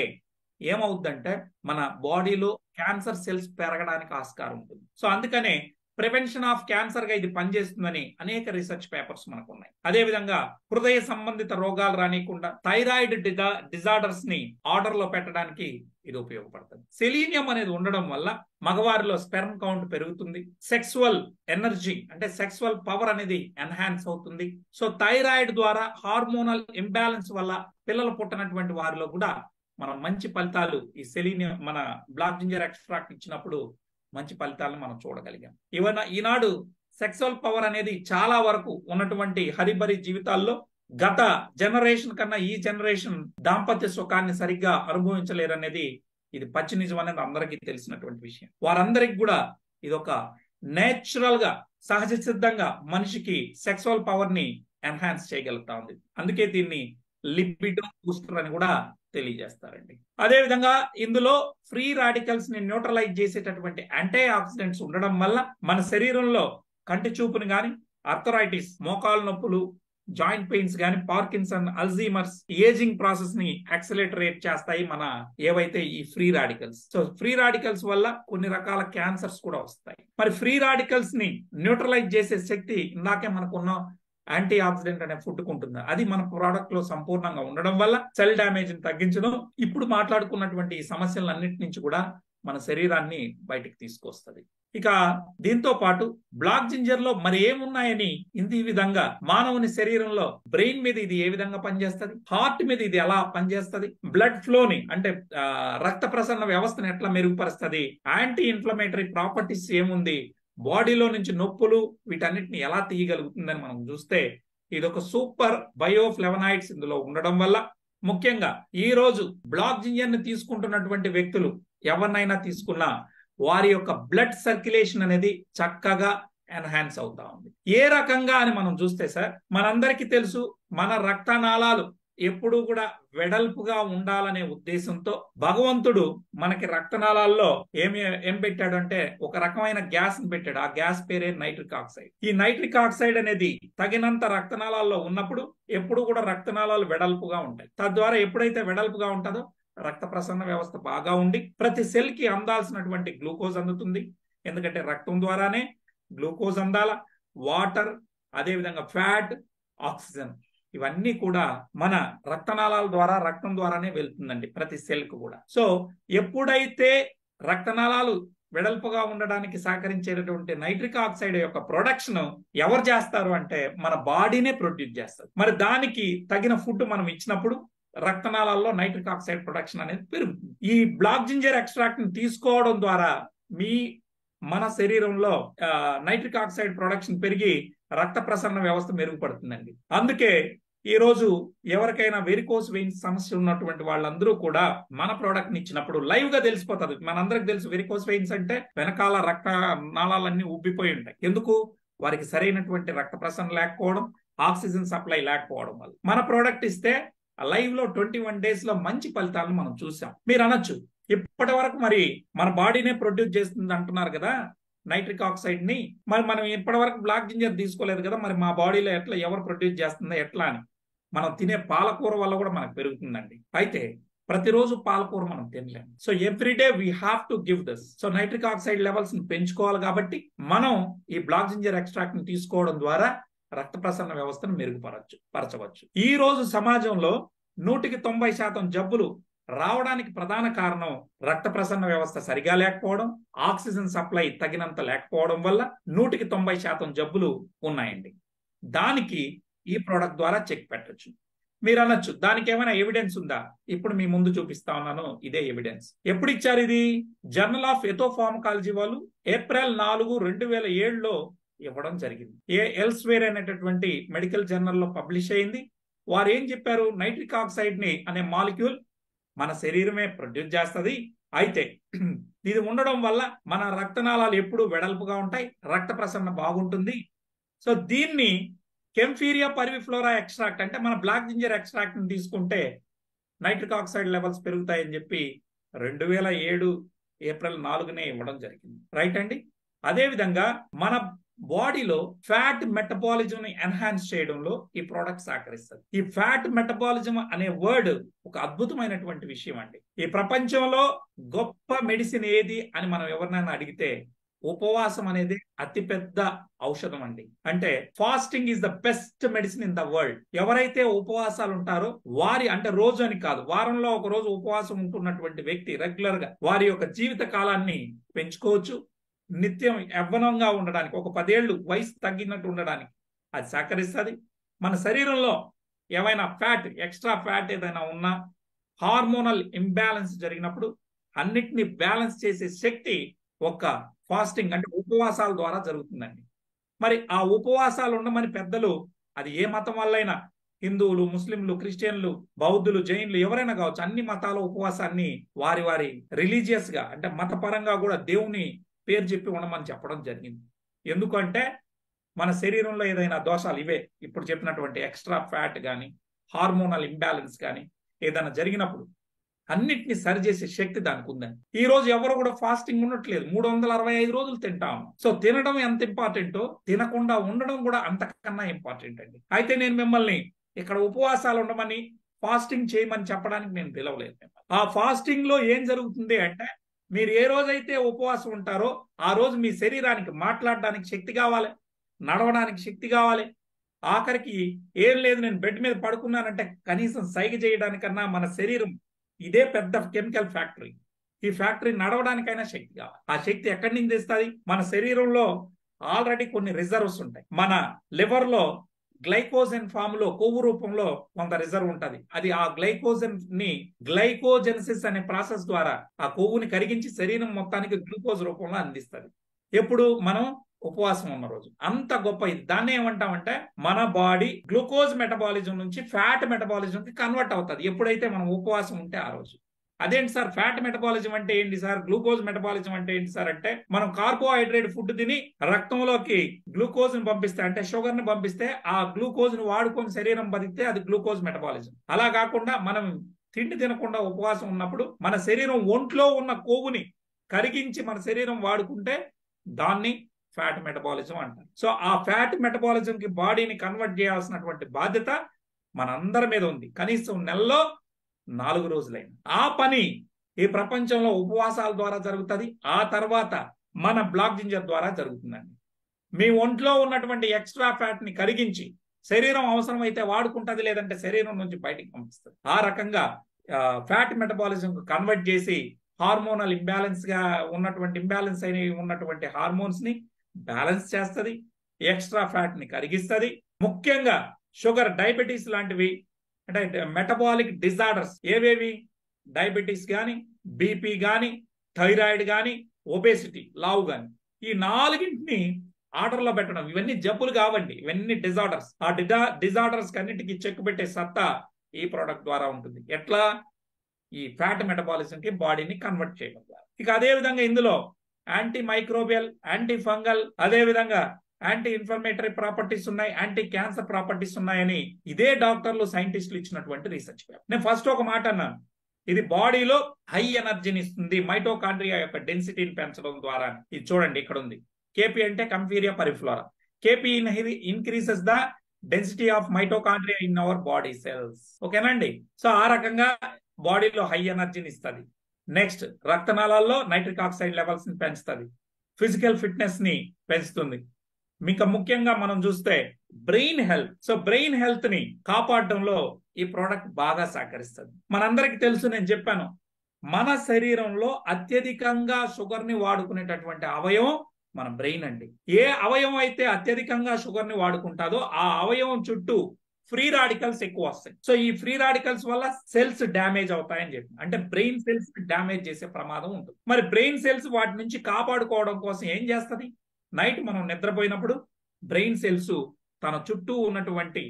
ఏమవుద్దంటే మన బాడీలో క్యాన్సర్ సెల్స్ పెరగడానికి ఆస్కారం ఉంటుంది. సో అందుకనే ప్రివెన్షన్ ఆఫ్ క్యాన్సర్ గా ఇది పనిచేస్తుందని అనేక రీసెర్చ్ పేపర్స్ మనకు ఉన్నాయి. అదేవిధంగా హృదయ సంబంధిత రోగాలు రానియకుండా థైరాయిడ్ డిజార్డర్స్ ని ఆర్డర్ లో పెట్టడానికి ఇది ఉపయోగపడుతుంది. సెలీనియం అనేది ఉండడం వల్ల మగవారిలో స్పెర్మ్ కౌంట్ పెరుగుతుంది, సెక్సువల్ ఎనర్జీ అంటే సెక్సువల్ పవర్ అనేది ఎన్హాన్స్ అవుతుంది. సో థైరాయిడ్ ద్వారా హార్మోనల్ ఇంబ్యాలెన్స్ వల్ల పిల్లలు పుట్టినటువంటి వారిలో కూడా మనం మంచి ఫలితాలు ఈ సెలీనియం మన బ్లాక్ జింజర్ ఎక్స్ట్రాక్ట్ ఇచ్చినప్పుడు మంచి ఫలితాలను మనం చూడగలిగాం. ఈనాడు సెక్సువల్ పవర్ అనేది చాలా వరకు ఉన్నటువంటి హరిబరి జీవితాల్లో గత జనరేషన్ కన్నా ఈ జనరేషన్ దాంపత్య సుఖాన్ని సరిగ్గా అనుభవించలేరనేది ఇది పచ్చి నిజం అనేది అందరికీ తెలిసినటువంటి విషయం. వారందరికి కూడా ఇది ఒక నేచురల్ గా సహజ సిద్ధంగా మనిషికి సెక్సువల్ పవర్ ని ఎన్హాన్స్ చేయగలుగుతా ఉంది. అందుకే దీన్ని లిపిడో బూస్టర్ అని కూడా తెలియజేస్తారండి. అదేవిధంగా ఇందులో ఫ్రీ రాడికల్స్ ని న్యూట్రలైజ్ చేసేటటువంటి యాంటీ ఆక్సిడెంట్స్ ఉండడం వల్ల మన శరీరంలో కంటి చూపుని గాని, ఆర్థరైటిస్ మోకాలు నొప్పులు, జాయింట్ పెయిన్స్ గాని, పార్కిన్సన్, అల్జీమర్స్, ఏజింగ్ ప్రాసెస్ ని యాక్సిలరేట్ చేస్తాయి మన ఏవైతే ఈ free radicals. So free radicals వల్ల కొన్ని రకాల క్యాన్సర్స్ కూడా వస్తాయి. మరి ఫ్రీ రాడికల్స్ ని న్యూట్రలైజ్ చేసే శక్తి ఇందాకే మనకున్న యాంటీ ఆక్సిడెంట్ అనే ఫుడ్ ఉంటుంది. అది మన ప్రోడక్ట్ లో సంపూర్ణంగా ఉండడం వల్ల సెల్ డ్యామేజ్ ని తగ్గించడం, ఇప్పుడు మాట్లాడుకున్నటువంటి ఈ సమస్యలన్నిటి నుంచి కూడా మన శరీరాన్ని బయటికి తీసుకొస్తుంది. ఇక దీంతో పాటు బ్లాక్ జింజర్ లో మరి ఏమున్నాయని ఈ విధంగా మానవుని శరీరంలో బ్రెయిన్ మీద ఇది ఏ విధంగా పనిచేస్తుంది, హార్ట్ మీద ఇది ఎలా పనిచేస్తుంది, బ్లడ్ ఫ్లోని అంటే రక్త ప్రసరణ వ్యవస్థను ఎట్లా మెరుగుపరుస్తుంది, యాంటీ ఇన్ఫ్లమేటరీ ప్రాపర్టీస్ ఏముంది, బాడీలో నుంచి నొప్పులు వీటన్నిటిని ఎలా తీయగలుగుతుందని మనం చూస్తే ఇది ఒక సూపర్ బయోఫ్లెవనాయిడ్స్ ఇందులో ఉండడం వల్ల, ముఖ్యంగా ఈ రోజు బ్లాక్ జింజర్ ని తీసుకుంటున్నటువంటి వ్యక్తులు ఎవరినైనా తీసుకున్నా వారి యొక్క బ్లడ్ సర్క్యులేషన్ అనేది చక్కగా ఎన్హాన్స్ అవుతా ఉంది. ఏ రకంగా అని మనం చూస్తే సార్, మనందరికీ తెలుసు మన రక్తనాళాలు ఎప్పుడు కూడా వెడల్పుగా ఉండాలనే ఉద్దేశంతో భగవంతుడు మనకి రక్తనాళాల్లో ఏం పెట్టాడు అంటే ఒక రకమైన గ్యాస్ ని పెట్టాడు. ఆ గ్యాస్ పేరే నైట్రిక్ ఆక్సైడ్. ఈ నైట్రిక్ ఆక్సైడ్ అనేది తగినంత రక్తనాళాల్లో ఉన్నప్పుడు ఎప్పుడు కూడా రక్తనాళాలు వెడల్పుగా ఉంటాయి. తద్వారా ఎప్పుడైతే వెడల్పుగా ఉంటుందో రక్త ప్రసరణ వ్యవస్థ బాగా ఉండి ప్రతి సెల్ కి అందాల్సినటువంటి గ్లూకోజ్ అందుతుంది. ఎందుకంటే రక్తం ద్వారానే గ్లూకోజ్ అందాల, వాటర్, అదేవిధంగా ఫ్యాట్, ఆక్సిజన్ ఇవన్నీ కూడా మన రక్తనాళాల ద్వారా, రక్తం ద్వారానే వెళ్తుందండి ప్రతి సెల్ కు కూడా. సో ఎప్పుడైతే రక్తనాళాలు వెడల్పుగా ఉండడానికి సహకరించేటటువంటి నైట్రిక్ ఆక్సైడ్ యొక్క ప్రొడక్షన్ ఎవరు చేస్తారు అంటే మన బాడీనే ప్రొడ్యూస్ చేస్తారు. మరి దానికి తగిన ఫుడ్ మనం ఇచ్చినప్పుడు రక్తనాళాల్లో నైట్రిక్ ఆక్సైడ్ ప్రొడక్షన్ అనేది పెరుగుతుంది. ఈ బ్లాక్ జింజర్ ఎక్స్ట్రాక్ట్ ని తీసుకోవడం ద్వారా మన శరీరంలో నైట్రిక్ ఆక్సైడ్ ప్రొడక్షన్ పెరిగి రక్త ప్రసరణ వ్యవస్థ మెరుగుపడుతుందండి. అందుకే ఈ రోజు ఎవరికైనా వెరికోస్ వెయిన్స్ సమస్య ఉన్నటువంటి వాళ్ళందరూ కూడా మన ప్రోడక్ట్ ని ఇచ్చినప్పుడు లైవ్ గా తెలిసిపోతుంది. మనందరికి తెలుసు వెరికోస్ వెయిన్స్ అంటే వెనకాల రక్త నాళాలన్నీ ఉబ్బిపోయి ఉంటాయి. ఎందుకు? వారికి సరైనటువంటి రక్త ప్రసరణ లేకపోవడం, ఆక్సిజన్ సప్లై లేకపోవడం వల్ల. మన ప్రోడక్ట్ ఇస్తే లైవ్ లో 21 days లో మంచి ఫలితాలను మనం చూసాం. మీరు అనొచ్చు, ఇప్పటి వరకు మరి మన బాడీనే ప్రొడ్యూస్ చేస్తుంది అంటున్నారు కదా నైట్రిక్ ఆక్సైడ్ ని, మరి మనం ఇప్పటి వరకు బ్లాక్ జింజర్ తీసుకోలేదు కదా, మరి మా బాడీలో ఎట్లా ఎవరు ప్రొడ్యూస్ చేస్తుందో ఎట్లా అని. మనం తినే పాలకూర వల్ల కూడా మనకు పెరుగుతుందండి. అయితే ప్రతిరోజు పాలకూర మనం తినలేము. So everyday we have to give this. So nitric oxide levels ని పెంచుకోవాలి కాబట్టి మనం ఈ బ్లాక్ జింజర్ ఎక్స్ట్రాక్ట్ ని తీసుకోవడం ద్వారా రక్త ప్రసరణ వ్యవస్థను మెరుగుపరచవచ్చు. ఈ రోజు సమాజంలో 190% జబ్బులు రావడానికి ప్రధాన కారణం రక్త ప్రసరణ వ్యవస్థ సరిగా లేకపోవడం, ఆక్సిజన్ సప్లై తగినంత లేకపోవడం వల్ల 190% జబ్బులు ఉన్నాయండి. దానికి ఈ ప్రోడక్ట్ ద్వారా చెక్ పెట్టచ్చు. మీరు అనొచ్చు, దానికి ఏమైనా ఎవిడెన్స్ ఉందా? ఇప్పుడు మీ ముందు చూపిస్తా ఉన్నాను, ఇదే ఎవిడెన్స్. ఎప్పుడు ఇచ్చారు ఇది? జర్నల్ ఆఫ్ ఎథోఫార్మకాలజీ వాళ్ళు April 4, 2007లో ఇవ్వడం జరిగింది. ఎల్స్వేర్ అనేటటువంటి మెడికల్ జర్నల్లో పబ్లిష్ అయింది. వారు ఏం చెప్పారు? నైట్రిక్ ఆక్సైడ్ ని అనే మాలిక్యూల్ మన శరీరమే ప్రొడ్యూస్ చేస్తుంది. అయితే ఇది ఉండడం వల్ల మన రక్తనాళాలు ఎప్పుడు వెడల్పుగా ఉంటాయి, రక్త ప్రసరణ బాగుంటుంది. సో దీన్ని కెంఫీరియా పర్విఫ్లోరా ఎక్స్ట్రాక్ట్ అంటే మన బ్లాక్ జింజర్ ఎక్స్ట్రాక్ట్ ని తీసుకుంటే నైట్రిక్ ఆక్సైడ్ లెవెల్స్ పెరుగుతాయని చెప్పి 2007 April 4 ఇవ్వడం జరిగింది. రైట్ అండి. అదేవిధంగా మన బాడీలో ఫ్యాట్ మెటబాలిజం ని ఎన్హాన్స్ చేయడంలో ఈ ప్రోడక్ట్ సహకరిస్తుంది. ఈ ఫ్యాట్ మెటబాలిజం అనే వర్డ్ ఒక అద్భుతమైనటువంటి విషయం అండి. ఈ ప్రపంచంలో గొప్ప మెడిసిన్ ఏది అని మనం ఎవరినైనా అడిగితే ఉపవాసం అనేది అతిపెద్ద ఔషధం అండి. అంటే fasting is the best medicine in the world. ఎవరైతే ఉపవాసాలు ఉంటారో వారి, అంటే రోజు అని కాదు, వారంలో ఒక రోజు ఉపవాసం ఉంటున్నటువంటి వ్యక్తి రెగ్యులర్ గా వారి యొక్క జీవిత కాలాన్ని పెంచుకోవచ్చు. నిత్యం యవ్వనంగా ఉండడానికి, ఒక 10 ఏళ్ళు వయసు తగ్గినట్టు ఉండడానికి అది సహకరిస్తుంది. మన శరీరంలో ఏమైనా ఫ్యాట్, ఎక్స్ట్రా ఫ్యాట్ ఏదైనా ఉన్నా, హార్మోనల్ ఇంబ్యాలెన్స్ జరిగినప్పుడు అన్నిటినీ బ్యాలెన్స్ చేసే శక్తి ఒక ఫాస్టింగ్ అంటే ఉపవాసాల ద్వారా జరుగుతుందండి. మరి ఆ ఉపవాసాలు ఉండమని పెద్దలు, అది ఏ మతం వల్లైనా, హిందువులు, ముస్లింలు, క్రిస్టియన్లు, బౌద్ధులు, జైన్లు ఎవరైనా కావచ్చు, అన్ని మతాల ఉపవాసాన్ని వారి వారి రిలీజియస్ గా అంటే మతపరంగా కూడా దేవుని పేరు చెప్పి ఉండమని చెప్పడం జరిగింది. ఎందుకంటే మన శరీరంలో ఏదైనా దోషాలు, ఇవే ఇప్పుడు చెప్పినటువంటి ఎక్స్ట్రా ఫ్యాట్ కానీ, హార్మోనల్ ఇంబ్యాలెన్స్ కానీ ఏదైనా జరిగినప్పుడు అన్నిటిని సరిచేసే శక్తి దానికి ఉందండి. ఈ రోజు ఎవరు కూడా ఫాస్టింగ్ ఉండట్లేదు, 365 రోజులు తింటాము. సో తినడం ఎంత ఇంపార్టెంటో తినకుండా ఉండడం కూడా అంతకన్నా ఇంపార్టెంట్ అండి. అయితే నేను మిమ్మల్ని ఇక్కడ ఉపవాసాలు ఉండమని, ఫాస్టింగ్ చేయమని చెప్పడానికి నేను పిలవలేదు. ఆ ఫాస్టింగ్ లో ఏం జరుగుతుంది అంటే, మీరు ఏ రోజైతే ఉపవాసం ఉంటారో ఆ రోజు మీ శరీరానికి మాట్లాడడానికి శక్తి కావాలి, నడవడానికి శక్తి కావాలి. ఆఖరికి ఏం లేదు, నేను బెడ్ మీద పడుకున్నానంటే కనీసం సైగ చేయడానికన్నా మన శరీరం ఇదే పెద్ద కెమికల్ ఫ్యాక్టరీ. ఈ ఫ్యాక్టరీ నడవడానికైనా శక్తి కావాలి. ఆ శక్తి ఎక్కడి నుంచి తెస్తుంది? మన శరీరంలో ఆల్రెడీ కొన్ని రిజర్వ్స్ ఉంటాయి. మన లివర్ లో గ్లైకోజన్ ఫామ్ లో, కొవ్వు రూపంలో కొంత రిజర్వ్ ఉంటుంది. అది ఆ గ్లైకోజన్ ని గ్లైకోజెనసిస్ అనే ప్రాసెస్ ద్వారా ఆ కొవ్వుని కరిగించి శరీరం మొత్తానికి గ్లూకోజ్ రూపంలో అందిస్తుంది. ఎప్పుడు? మనం ఉపవాసం ఉన్న రోజు. అంత గొప్ప ఇది. దాన్ని ఏమంటామంటే మన బాడీ గ్లూకోజ్ మెటబాలిజం నుంచి ఫ్యాట్ మెటబాలిజం కి కన్వర్ట్ అవుతుంది ఎప్పుడైతే మనం ఉపవాసం ఉంటే ఆ రోజు. అదేంటి సార్ ఫ్యాట్ మెటబాలిజం అంటే ఏంటి సార్, గ్లూకోజ్ మెటబాలిజం అంటే ఏంటి సార్ అంటే, మనం కార్బోహైడ్రేట్ ఫుడ్ తిని రక్తంలోకి గ్లూకోజ్ ని పంపిస్తే, అంటే షుగర్ ని పంపిస్తే, ఆ గ్లూకోజ్ ని వాడుకొని శరీరం బతికితే అది గ్లూకోజ్ మెటబాలిజం. అలా కాకుండా మనం తిండి తినకుండా ఉపవాసం ఉన్నప్పుడు మన శరీరం ఒంట్లో ఉన్న కొవ్వుని కరిగించి మన శరీరం వాడుకుంటే దాన్ని ఫ్యాట్ మెటబాలిజం అంటారు. సో ఆ ఫ్యాట్ మెటబాలిజం కి బాడీని కన్వర్ట్ చేయాల్సినటువంటి బాధ్యత మనందరి మీద ఉంది. కనీసం నెలలో 4 రోజులైన ఆ పని ఈ ప్రపంచంలో ఉపవాసాల ద్వారా జరుగుతుంది. ఆ తర్వాత మన బ్లాక్ జింజర్ ద్వారా జరుగుతుందండి. మీ ఒంట్లో ఉన్నటువంటి ఎక్స్ట్రా ఫ్యాట్ ని కరిగించి శరీరం అవసరమైతే వాడుకుంటుంది, లేదంటే శరీరం నుంచి బయటికి పంపిస్తుంది. ఆ రకంగా ఫ్యాట్ మెటబాలిజం కన్వర్ట్ చేసి హార్మోనల్ ఇంబ్యాలెన్స్ గా ఇంబ్యాలెన్స్ అయిన ఉన్నటువంటి హార్మోన్స్ ని బ్యాలెన్స్ చేస్తుంది, ఎక్స్ట్రా ఫ్యాట్ ని కరిగిస్తుంది. ముఖ్యంగా షుగర్, డయాబెటీస్ లాంటివి అంటే మెటబాలిక్ డిజార్డర్స్ ఏవేవి, డయాబెటీస్ కానీ, బీపీ కానీ, థైరాయిడ్ కానీ, ఒబేసిటీ లావు కానీ, ఈ నాలుగింటిని ఆర్డర్లో పెట్టడం. ఇవన్నీ జబ్బులు కావండి, ఇవన్నీ డిజార్డర్స్. ఆ డిజార్డర్స్ అన్నిటికీ చెక్ పెట్టే సత్తా ఈ ప్రోడక్ట్ ద్వారా ఉంటుంది. ఎట్లా? ఈ ఫ్యాట్ మెటబాలిజం కి బాడీని కన్వర్ట్ చేయడం ద్వారా. ఇక అదే విధంగా ఇందులో యాంటీ మైక్రోబియల్, యాంటీ ఫంగల్, అదే విధంగా యాంటీ ఇన్ఫ్లమేటరీ ప్రాపర్టీస్ ఉన్నాయి, యాంటీ క్యాన్సర్ ప్రాపర్టీస్ ఉన్నాయని ఇదే డాక్టర్లు, సైంటిస్టులు ఇచ్చినటువంటి రీసెర్చ్ పేపర్. నేను ఫస్ట్ ఒక మాట అన్నాను, ఇది బాడీలో హై ఎనర్జీని ఇస్తుంది, మైటోకాండ్రియా యొక్క డెన్సిటీని పెంచడం ద్వారా. ఇది చూడండి, ఇక్కడ ఉంది. కేపీ అంటే Kaempferia parviflora. KP increases the density of mitochondria in our body cells. ఓకేనండి. సో ఆ రకంగా బాడీలో హై ఎనర్జీని ఇస్తుంది. నెక్స్ట్, రక్తనాళాల్లో నైట్రిక్ ఆక్సైడ్ లెవెల్స్ ని పెంచుతుంది, ఫిజికల్ ఫిట్నెస్ ని పెంచుతుంది. ఇంకా ముఖ్యంగా మనం చూస్తే brain health. So brain health ని కాపాడడంలో ఈ ప్రోడక్ట్ బాగా సహకరిస్తుంది. మనందరికి తెలుసు, నేను చెప్పాను, మన శరీరంలో అత్యధికంగా షుగర్ ని వాడుకునేటటువంటి అవయవం మన బ్రెయిన్ అండి. ఏ అవయవం అయితే అత్యధికంగా షుగర్ ని వాడుకుంటాదో ఆ అవయవం చుట్టూ ఫ్రీ రాడికల్స్ ఎక్కువ వస్తాయి. సో ఈ ఫ్రీ రాడికల్స్ వల్ల సెల్స్ డ్యామేజ్ అవుతాయని చెప్పి, అంటే బ్రెయిన్ సెల్స్ డ్యామేజ్ చేసే ప్రమాదం ఉంటుంది. మరి బ్రెయిన్ సెల్స్ వాటి నుంచి కాపాడుకోవడం కోసం ఏం చేస్తుంది? నైట్ మనం నిద్రపోయినప్పుడు బ్రెయిన్ సెల్స్ తన చుట్టూ ఉన్నటువంటి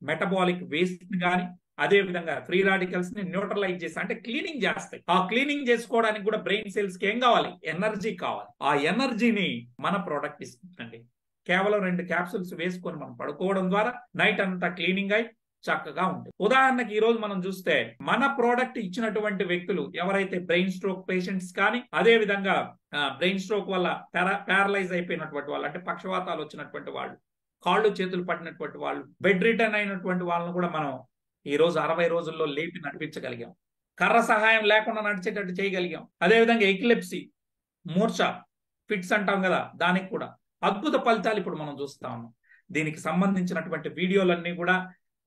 మెటబాలిక్ వేస్ట్ కానీ, అదే విధంగా ఫ్రీ రాడికల్స్ ని న్యూట్రలైజ్ చేసి, అంటే క్లీనింగ్ చేస్తాయి. ఆ క్లీనింగ్ చేసుకోవడానికి కూడా బ్రెయిన్ సెల్స్ కి ఏం కావాలి? ఎనర్జీ కావాలి. ఆ ఎనర్జీని మన ప్రోడక్ట్ ఇస్తుందండి. కేవలం 2 క్యాప్సూల్స్ వేసుకొని మనం పడుకోవడం ద్వారా నైట్ అంతా క్లీనింగ్ అయి చక్కగా ఉంటుంది. ఉదాహరణకి ఈ రోజు మనం చూస్తే మన ప్రోడక్ట్ ఇచ్చినటువంటి వ్యక్తులు ఎవరైతే బ్రెయిన్ స్ట్రోక్ పేషెంట్స్ కానీ, అదే విధంగా బ్రెయిన్ స్ట్రోక్ వల్ల ప్యారలైజ్ అయిపోయినటువంటి వాళ్ళు, అంటే పక్షవాతాలు వచ్చినటువంటి వాళ్ళు, కాళ్ళు చేతులు పట్టినటువంటి వాళ్ళు, బెడ్ రిటర్న్ అయినటువంటి వాళ్ళని కూడా మనం ఈ రోజు 60 రోజుల్లో లేపి నడిపించగలిగాం. కర్ర సహాయం లేకుండా నడిచేటట్టు చేయగలిగాం. అదేవిధంగా ఎపిలెప్సీ, మూర్ఛ, ఫిట్స్ అంటాం కదా, దానికి కూడా అద్భుత ఫలితాలు ఇప్పుడు మనం చూస్తా ఉన్నాం. దీనికి సంబంధించినటువంటి వీడియోలన్నీ కూడా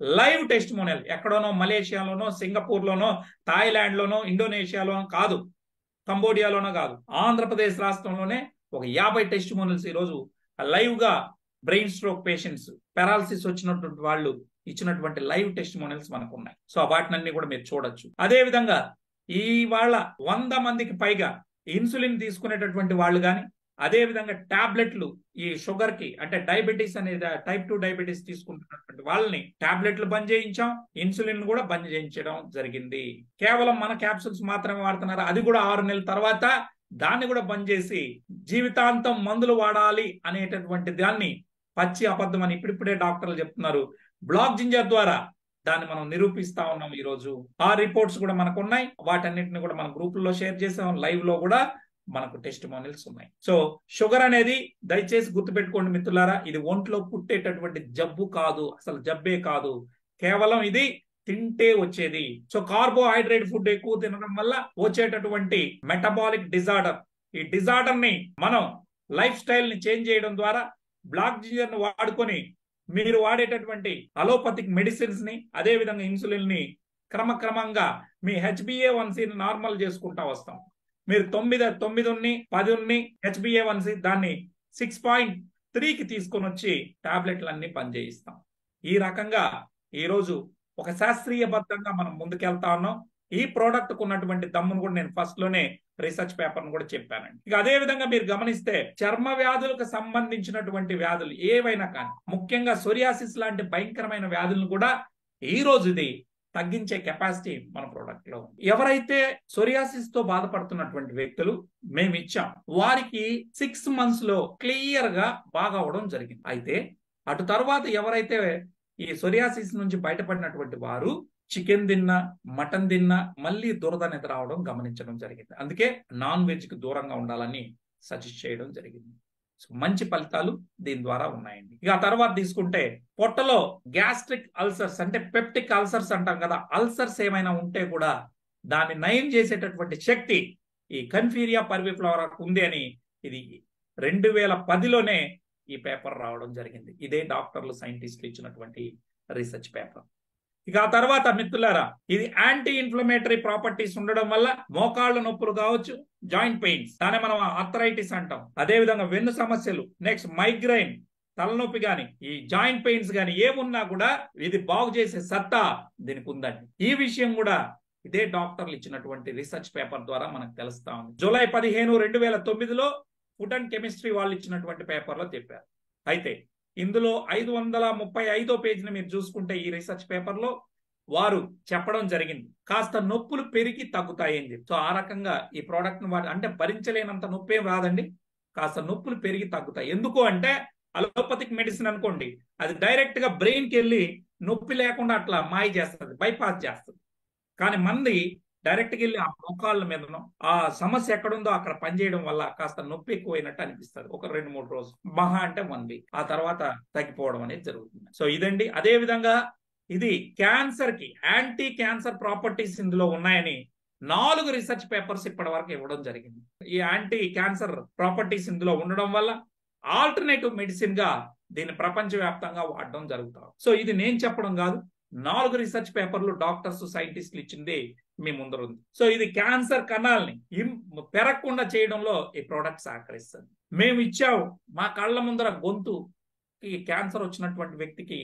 లైవ్ టెస్టిమోనియల్, ఎక్కడోనో మలేషియాలోనో, సింగపూర్లోనో, థాయిలాండ్లోనో, ఇండోనేషియాలోనో కాదు, కంబోడియాలోనో కాదు, ఆంధ్రప్రదేశ్ రాష్ట్రంలోనే ఒక 50 టెస్టిమోనియల్స్ ఈరోజు లైవ్ గా బ్రెయిన్ స్ట్రోక్ పేషెంట్స్, పెరాలసిస్ వచ్చినటువంటి వాళ్ళు ఇచ్చినటువంటి లైవ్ టెస్టిమోనియల్స్ మనకు ఉన్నాయి. సో వాటినన్నీ కూడా మీరు చూడొచ్చు. అదే విధంగా ఇవాళ 100 మందికి పైగా ఇన్సులిన్ తీసుకునేటటువంటి వాళ్ళు కానీ, అదే విధంగా టాబ్లెట్లు ఈ షుగర్ కి, అంటే డయాబెటీస్ అనేది టైప్ 2 డయాబెటీస్ తీసుకుంటున్నటువంటి వాళ్ళని టాబ్లెట్లు బంద్ చేయించాం, ఇన్సులిన్ కూడా బంద్ చేయించడం జరిగింది. కేవలం మన క్యాప్సూల్స్ మాత్రమే వాడుతున్నారు. అది కూడా 6 నెలల తర్వాత దాన్ని కూడా బంద్ చేసి జీవితాంతం మందులు వాడాలి అనేటటువంటి దాన్ని పచ్చి అబద్ధం అని ఇప్పుడిప్పుడే డాక్టర్లు చెప్తున్నారు. బ్లాక్ జింజర్ ద్వారా దాన్ని మనం నిరూపిస్తా ఉన్నాం. ఈ రోజు ఆ రిపోర్ట్స్ కూడా మనకు ఉన్నాయి. వాటన్నిటిని కూడా మన గ్రూపుల్లో షేర్ చేసాం. లైవ్ లో కూడా మనకు టెస్టిమోనియల్స్ ఉన్నాయి. సో షుగర్ అనేది దయచేసి గుర్తుపెట్టుకోండి మిత్రులారా, ఇది ఒంట్లో పుట్టేటటువంటి జబ్బు కాదు, అసలు జబ్బే కాదు, కేవలం ఇది తింటే వచ్చేది. సో కార్బోహైడ్రేట్ ఫుడ్ ఎక్కువ తినడం వల్ల వచ్చేటటువంటి మెటబాలిక్ డిజార్డర్, ఈ డిజార్డర్ ని మనం లైఫ్ స్టైల్ ని చేంజ్ చేయడం ద్వారా బ్లాక్ జింజర్ ని వాడుకొని మీరు వాడేటటువంటి అలోపతిక్ మెడిసిన్స్ ని, అదే విధంగా ఇన్సులిన్ ని క్రమక్రమంగా మీ HbA1c ని నార్మల్ చేసుకుంటా వస్తాం. మీరు 9 ఉన్ని 10 ఉన్ని HbA1c దాన్ని 6.3కి తీసుకొని వచ్చి టాబ్లెట్లన్నీ పనిచేయిస్తాం. ఈ రకంగా ఈరోజు ఒక శాస్త్రీయబద్ధంగా మనం ముందుకెళ్తా ఉన్నాం. ఈ ప్రోడక్ట్ కు ఉన్నటువంటి దమ్మును కూడా నేను ఫస్ట్ లోనే రీసెర్చ్ పేపర్ ను కూడా చెప్పానండి. ఇక అదే విధంగా మీరు గమనిస్తే చర్మ వ్యాధులకు సంబంధించినటువంటి వ్యాధులు ఏవైనా కానీ, ముఖ్యంగా సోరియాసిస్ లాంటి భయంకరమైన వ్యాధులను కూడా ఈ రోజు ఇది తగ్గించే కెపాసిటీ మన ప్రోడక్ట్ లో ఉంది. ఎవరైతే సోరియాసిస్ తో బాధపడుతున్నటువంటి వ్యక్తులు మేము ఇచ్చాం, వారికి 6 months లో క్లియర్ గా బాగా అవడం జరిగింది. అయితే అటు తర్వాత ఎవరైతే ఈ సోరియాసిస్ నుంచి బయటపడినటువంటి వారు చికెన్ తిన్నా, మటన్ తిన్నా మళ్ళీ దురద అనేది రావడం గమనించడం జరిగింది. అందుకే నాన్ వెజ్ కి దూరంగా ఉండాలని సజెస్ట్ చేయడం జరిగింది. సో మంచి ఫలితాలు దీని ద్వారా ఉన్నాయండి. ఇక ఆ తర్వాత తీసుకుంటే పొట్టలో గ్యాస్ట్రిక్ అల్సర్స్, అంటే పెప్టిక్ అల్సర్స్ అంటాం కదా, అల్సర్స్ ఏమైనా ఉంటే కూడా దాన్ని నయం చేసేటటువంటి శక్తి ఈ కన్ఫీరియా పర్విఫ్లోరా ఉంది అని ఇది 2010లోనే ఈ పేపర్ రావడం జరిగింది. ఇదే డాక్టర్లు సైంటిస్టులు ఇచ్చినటువంటి రీసెర్చ్ పేపర్. ఇక ఆ తర్వాత మిత్రులారా, ఇది యాంటీ ఇన్ఫ్లమేటరీ ప్రాపర్టీస్ ఉండడం వల్ల మోకాళ్ళ నొప్పులు కావచ్చు, జాయింట్ పెయిన్స్, దాన్ని మనం ఆర్థరైటిస్ అంటాం, అదే విధంగా వెన్ను సమస్యలు, నెక్స్ట్ మైగ్రైన్, తలనొప్పి గాని, ఈ జాయింట్ పెయిన్స్ గాని ఏమున్నా కూడా ఇది బాగు చేసే సత్తా దీనికి ఉందండి. ఈ విషయం కూడా ఇదే డాక్టర్లు ఇచ్చినటువంటి రీసెర్చ్ పేపర్ ద్వారా మనకు తెలుస్తా ఉంది. జూలై 15, 2009లో ఫుడ్ అండ్ కెమిస్ట్రీ వాళ్ళు ఇచ్చినటువంటి పేపర్లో చెప్పారు. అయితే ఇందులో 535వ పేజీని మీరు చూసుకుంటే ఈ రీసెర్చ్ పేపర్లో వారు చెప్పడం జరిగింది, కాస్త నొప్పులు పెరిగి తగ్గుతాయింది. సో ఆ రకంగా ఈ ప్రోడక్ట్ ను అంటే భరించలేనంత నొప్పి ఏం రాదండి, కాస్త నొప్పులు పెరిగి తగ్గుతాయి. ఎందుకు అంటే అలోపతిక్ మెడిసిన్ అనుకోండి, అది డైరెక్ట్ గా బ్రెయిన్ కి వెళ్ళి నొప్పి లేకుండా అట్లా మాయ చేస్తుంది, బైపాస్ చేస్తుంది. కానీ మంది డైరెక్ట్ గా వెళ్ళి ఆ మోకాళ్ళ మీదనో ఆ సమస్య ఎక్కడుందో అక్కడ పనిచేయడం వల్ల కాస్త నొప్పి ఎక్కువైనట్టు అనిపిస్తుంది. ఒక 2-3 రోజులు, మహా అంటే 1 వీక్, ఆ తర్వాత తగ్గిపోవడం అనేది జరుగుతుంది. సో ఇదండి. అదే విధంగా ఇది క్యాన్సర్ కి యాంటీ క్యాన్సర్ ప్రాపర్టీస్ ఇందులో ఉన్నాయని 4 రీసెర్చ్ పేపర్స్ ఇప్పటి వరకు ఇవ్వడం జరిగింది. ఈ యాంటీ క్యాన్సర్ ప్రాపర్టీస్ ఇందులో ఉండడం వల్ల ఆల్టర్నేటివ్ మెడిసిన్ గా దీన్ని ప్రపంచవ్యాప్తంగా వాడడం జరుగుతాం. సో ఇది నేను చెప్పడం కాదు, 4 రీసెర్చ్ పేపర్లు డాక్టర్స్ సైంటిస్టులు ఇచ్చింది మీ ముందర ఉంది. సో ఇది క్యాన్సర్ కణాలని పెరగకుండా చేయడంలో ఈ ప్రోడక్ట్ సహకరిస్తుంది. మేము ఇచ్చాము, మా కళ్ళ ముందర గొంతుకి క్యాన్సర్ వచ్చినటువంటి వ్యక్తికి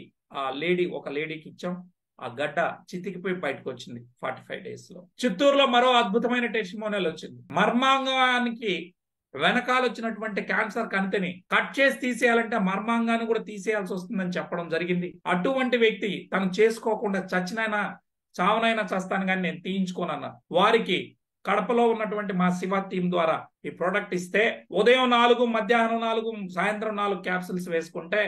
ఒక లేడీకి ఇచ్చాం, ఆ గడ్డ చితికిపోయి బయటకు వచ్చింది 45 days లో. చిత్తూరులో మరో అద్భుతమైన టెస్టిమోనియల్ వచ్చింది. మర్మాంగానికి వెనకాల వచ్చినటువంటి క్యాన్సర్ కణితిని కట్ చేసి తీసేయాలంటే మర్మాంగాన్ని కూడా తీసేయాల్సి వస్తుందని చెప్పడం జరిగింది. అటువంటి వ్యక్తి తను చేసుకోకుండా చచ్చినైనా చావనైనా చస్తాను కానీ నేను తీయించుకోనన్నా వారికి కడపలో ఉన్నటువంటి మా శివ టీం ద్వారా ఈ ప్రోడక్ట్ ఇస్తే ఉదయం 4, మధ్యాహ్నం 4, సాయంత్రం 4 క్యాప్సిల్స్ వేసుకుంటే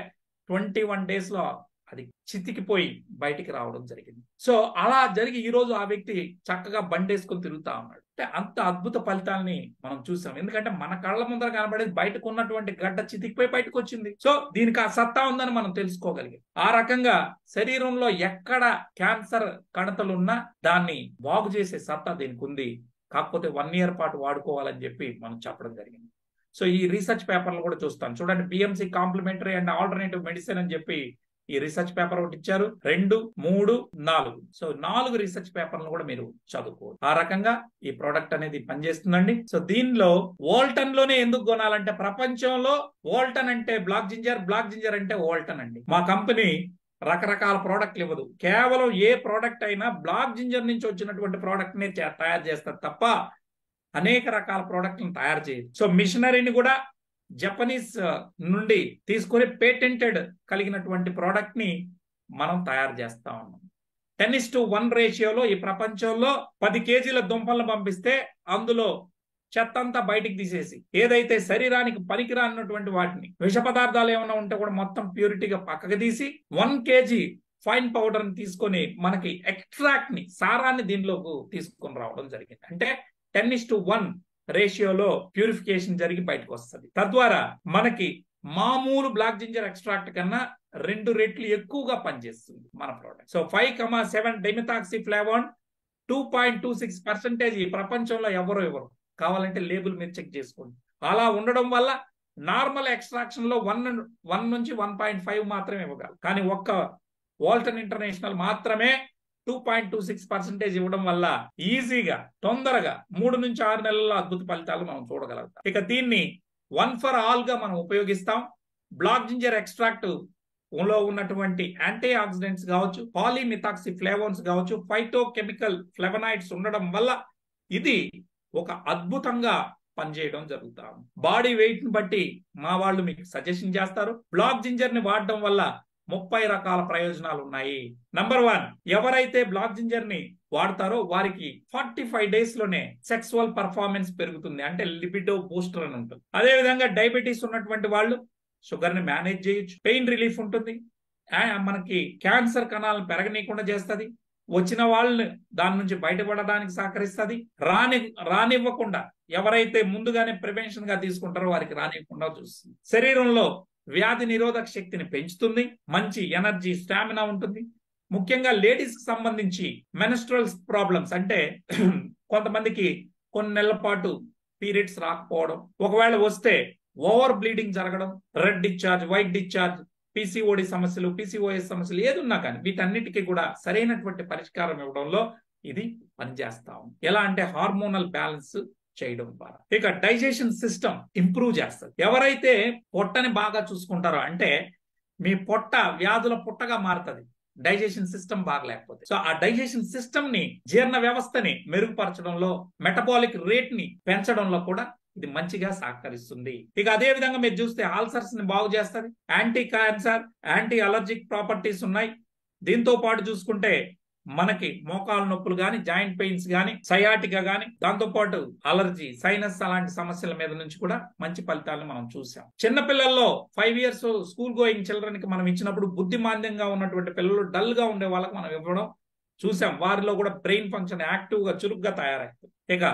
21 days లో అది చితికిపోయి బయటికి రావడం జరిగింది. సో అలా జరిగి ఈ రోజు ఆ వ్యక్తి చక్కగా బండేసుకొని తిరుగుతా ఉన్నాడు. అంటే అంత అద్భుత ఫలితాలని మనం చూసాం. ఎందుకంటే మన కళ్ళ ముందర కనబడేది బయటకు ఉన్నటువంటి గడ్డ చితికిపోయి బయటకు వచ్చింది. సో దీనికి ఆ సత్తా ఉందని మనం తెలుసుకోగలిగాం. ఆ రకంగా శరీరంలో ఎక్కడ క్యాన్సర్ కణతలు ఉన్నా దాన్ని బాగు చేసే సత్తా దీనికి ఉంది. కాకపోతే 1 year పాటు వాడుకోవాలని చెప్పి మనం చెప్పడం జరిగింది. సో ఈ రీసెర్చ్ పేపర్లు కూడా చూస్తాను చూడండి. BMC complementary and alternative medicine అని చెప్పి ఈ రీసెర్చ్ పేపర్ ఒకటి ఇచ్చారు. 2, 3, 4. సో 4 రీసెర్చ్ పేపర్లను కూడా మీరు చదువుకోవచ్చు. ఆ రకంగా ఈ ప్రోడక్ట్ అనేది పనిచేస్తుందండి. సో దీనిలో వోల్టన్ లోనే ఎందుకు కొనాలంటే ప్రపంచంలో వోల్టన్ అంటే బ్లాక్ జింజర్ అంటే వోల్టన్ అండి. మా కంపెనీ రకరకాల ప్రోడక్ట్లు ఇవ్వదు. కేవలం ఏ ప్రోడక్ట్ అయినా బ్లాక్ జింజర్ నుంచి వచ్చినటువంటి ప్రోడక్ట్ ని తయారు చేస్తారు తప్ప అనేక రకాల ప్రోడక్ట్లను తయారు చేయదు. సో మిషనరీని కూడా జపనీస్ నుండి తీసుకొని పేటెంటెడ్ కలిగినటువంటి ప్రోడక్ట్ ని మనం తయారు చేస్తా ఉన్నాం. 10:1 రేషియోలో ఈ ప్రపంచంలో 10 kgs దుంపలను పంపిస్తే అందులో చెత్తంతా బయటికి తీసేసి ఏదైతే శరీరానికి పనికిరానటువంటి వాటిని విష పదార్థాలు ఏమైనా ఉంటే కూడా మొత్తం ప్యూరిటీగా పక్కకు తీసి 1 kg ఫైన్ పౌడర్ ని తీసుకొని మనకి ఎక్స్ట్రాక్ట్ ని సారాన్ని దీనిలోకి తీసుకొని రావడం జరిగింది. అంటే 10:1 రేషియోలో ప్యూరిఫికేషన్ జరిగి బయటకు వస్తుంది. తద్వారా మనకి మామూలు బ్లాక్ జింజర్ ఎక్స్ట్రాక్ట్ కన్నా 2 రెట్లు ఎక్కువగా పనిచేస్తుంది మన ప్రోడక్ట్. సో 5,7 డైమిథాక్సిఫ్లావోన్ 2.26% ఈ ప్రపంచంలో ఎవరు కావాలంటే లేబుల్ మీరు చెక్ చేసుకోండి. అలా ఉండడం వల్ల నార్మల్ ఎక్స్ట్రాక్షన్ లో 1 నుంచి 1.5 మాత్రమే ఇవ్వగలరు. కానీ ఒక్క వోల్టన్ ఇంటర్నేషనల్ మాత్రమే 2.26% ఇవ్వడం వల్ల ఈజీగా తొందరగా 3 నుంచి 6 నెలల్లో అద్భుత ఫలితాలు మనం చూడగలుగుతాం. ఇక దీన్ని 1 for all గా మనం ఉపయోగిస్తాం. బ్లాక్ జింజర్ ఎక్స్ట్రాక్ట్ లో ఉన్నటువంటి యాంటీ ఆక్సిడెంట్స్ కావచ్చు, పాలీమిథాక్సిఫ్లావోన్స్ కావచ్చు, ఫైటోకెమికల్ ఫ్లెవనాయిడ్స్ ఉండడం వల్ల ఇది ఒక అద్భుతంగా పనిచేయడం జరుగుతాం. బాడీ వెయిట్ ని బట్టి మా వాళ్ళు మీకు సజెషన్ చేస్తారు. బ్లాక్ జింజర్ ని వాడడం వల్ల 30 రకాల ప్రయోజనాలు ఉన్నాయి. నంబర్ 1, ఎవరైతే బ్లాక్ జింజర్ ని వాడతారో వారికి 45 days లోనే సెక్సువల్ పర్ఫార్మెన్స్ పెరుగుతుంది. అంటే లిబిడో బూస్టర్ అని ఉంటుంది. అదే విధంగా డయాబెటీస్ ఉన్నటువంటి వాళ్ళు షుగర్ ని మేనేజ్ చేయొచ్చు. పెయిన్ రిలీఫ్ ఉంటుంది. మనకి క్యాన్సర్ కణాలను పెరగనీయకుండా చేస్తుంది. వచ్చిన వాళ్ళని దాని నుంచి బయటపడడానికి సహకరిస్తుంది. రానివ్వకుండా ఎవరైతే ముందుగానే ప్రివెన్షన్ గా తీసుకుంటారో వారికి రానివ్వకుండా చూస్తుంది. శరీరంలో వ్యాధి నిరోధక శక్తిని పెంచుతుంది. మంచి ఎనర్జీ, స్టామినా ఉంటుంది. ముఖ్యంగా లేడీస్ కి సంబంధించి మెన్స్ట్రల్ ప్రాబ్లమ్స్ అంటే కొంతమందికి కొన్ని నెలల పాటు పీరియడ్స్ రాకపోవడం, ఒకవేళ వస్తే ఓవర్ బ్లీడింగ్ జరగడం, red discharge, white discharge, PCOD సమస్యలు, పీసీఓఎస్ సమస్యలు ఏదున్నా కానీ వీటన్నిటికీ కూడా సరైనటువంటి పరిష్కారం ఇవ్వడంలో ఇది పనిచేస్తాం. ఎలా అంటే హార్మోనల్ బ్యాలెన్స్ చేయడం ద్వారా. ఇక డైజెషన్ సిస్టమ్ ఇంప్రూవ్ చేస్తుంది. ఎవరైతే పొట్టని బాగా చూసుకుంటారో, అంటే మీ పొట్ట వ్యాధుల పుట్టగా మారుతుంది డైజెషన్ సిస్టమ్ బాగలేకపోతే. సో ఆ డైజెషన్ సిస్టమ్ ని, జీర్ణ వ్యవస్థని మెరుగుపరచడంలో, మెటబాలిక్ రేట్ ని పెంచడంలో కూడా ఇది మంచిగా సహకరిస్తుంది. ఇక అదే విధంగా మీరు చూస్తే ఆల్సర్స్ ని బాగు చేస్తుంది. Anti cancer, anti allergic properties ఉన్నాయి. దీంతో పాటు చూసుకుంటే మనకి మోకాలు నొప్పులు గాని, జాయింట్ పెయిన్స్ గాని, సయాటికా గాని, దాంతో పాటు అలర్జీ, సైనస్ అలాంటి సమస్యల మీద నుంచి కూడా మంచి ఫలితాలను మనం చూసాం. చిన్న పిల్లల్లో 5 years స్కూల్ గోయింగ్ చిల్డ్రన్ కి మనం ఇచ్చినప్పుడు బుద్ధిమాంద్యంగా ఉన్నటువంటి పిల్లలు, డల్ గా ఉండే వాళ్ళకి మనం ఇవ్వడం చూసాం. వారిలో కూడా బ్రెయిన్ ఫంక్షన్ యాక్టివ్ గా, చురుగ్గా తయారైంది. ఇక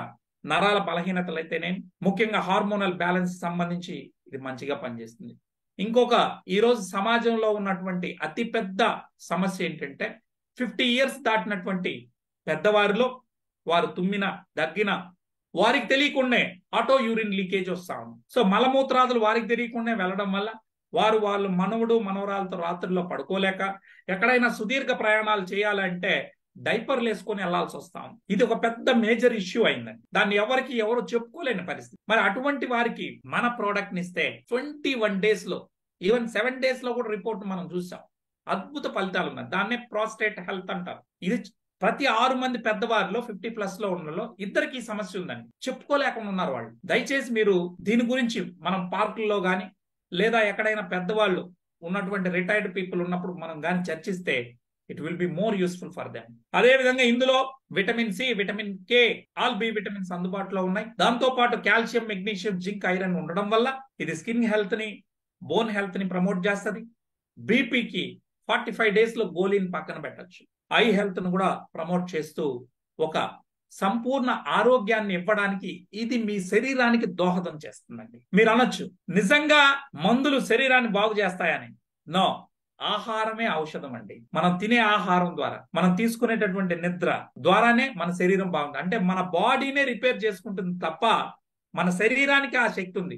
నరాల బలహీనతలు అయితేనే, ముఖ్యంగా హార్మోనల్ బ్యాలెన్స్ సంబంధించి ఇది మంచిగా పనిచేస్తుంది. ఇంకొక ఈరోజు సమాజంలో ఉన్నటువంటి అతిపెద్ద సమస్య ఏంటంటే 50 years దాటినటువంటి పెద్దవారిలో వారు తుమ్మిన, దగ్గిన వారికి తెలియకుండానే ఆటో యూరిన్ లీకేజ్ వస్తా ఉంది. సో మలమూత్రాదులు వారికి తెలియకుండా వెళ్ళడం వల్ల వాళ్ళు మనవడు మనవరాలతో రాత్రిలో పడుకోలేక, ఎక్కడైనా సుదీర్ఘ ప్రయాణాలు చేయాలంటే డైపర్లు వేసుకొని వెళ్లాల్సి వస్తాం. ఇది ఒక పెద్ద మేజర్ ఇష్యూ అయిందండి. దాన్ని ఎవరు చెప్పుకోలేని పరిస్థితి. మరి అటువంటి వారికి మన ప్రోడక్ట్ ని ఇస్తే 21 days లో, ఈవెన్ 7 days లో కూడా రిపోర్ట్ మనం చూసాం. అద్భుత ఫలితాలు ఉన్నాయి. దాన్నే ప్రాస్టేట్ హెల్త్ అంటారు. ఇది ప్రతి 6 మంది పెద్దవారిలో 50+ లో ఉన్నలో ఇద్దరికి సమస్య ఉందండి. చెప్పుకోలేకుండా ఉన్నారు వాళ్ళు. దయచేసి మీరు దీని గురించి మనం పార్కుల్లో గాని, లేదా ఎక్కడైనా పెద్దవాళ్ళు ఉన్నటువంటి రిటైర్డ్ పీపుల్ ఉన్నప్పుడు మనం గాని చర్చిస్తే it will be more useful for them. అదే విధంగా ఇందులో vitamin C, vitamin K, all B vitamins అందుబాటులో ఉన్నాయి. దాంతో పాటు కాల్షియం, మెగ్నీషియం, జింక్, ఐరన్ ఉండడం వల్ల ఇది స్కిన్ హెల్త్ ని, బోన్ హెల్త్ ని ప్రమోట్ చేస్తుంది. బీపీకి 45 days లో గోళీని పక్కన పెట్టచ్చు. ఐ హెల్త్ ను కూడా ప్రమోట్ చేస్తూ ఒక సంపూర్ణ ఆరోగ్యాన్ని ఇవ్వడానికి ఇది మీ శరీరానికి దోహదం చేస్తుందండి. మీరు అనొచ్చు, నిజంగా మందులు శరీరాన్ని బాగు చేస్తాయని. నో, ఆహారమే ఔషధం అండి. మనం తినే ఆహారం ద్వారా, మనం తీసుకునేటటువంటి నిద్ర ద్వారానే మన శరీరం బాగుంటుంది. అంటే మన బాడీనే రిపేర్ చేసుకుంటుంది తప్ప మన శరీరానికి ఆ శక్తి ఉంది.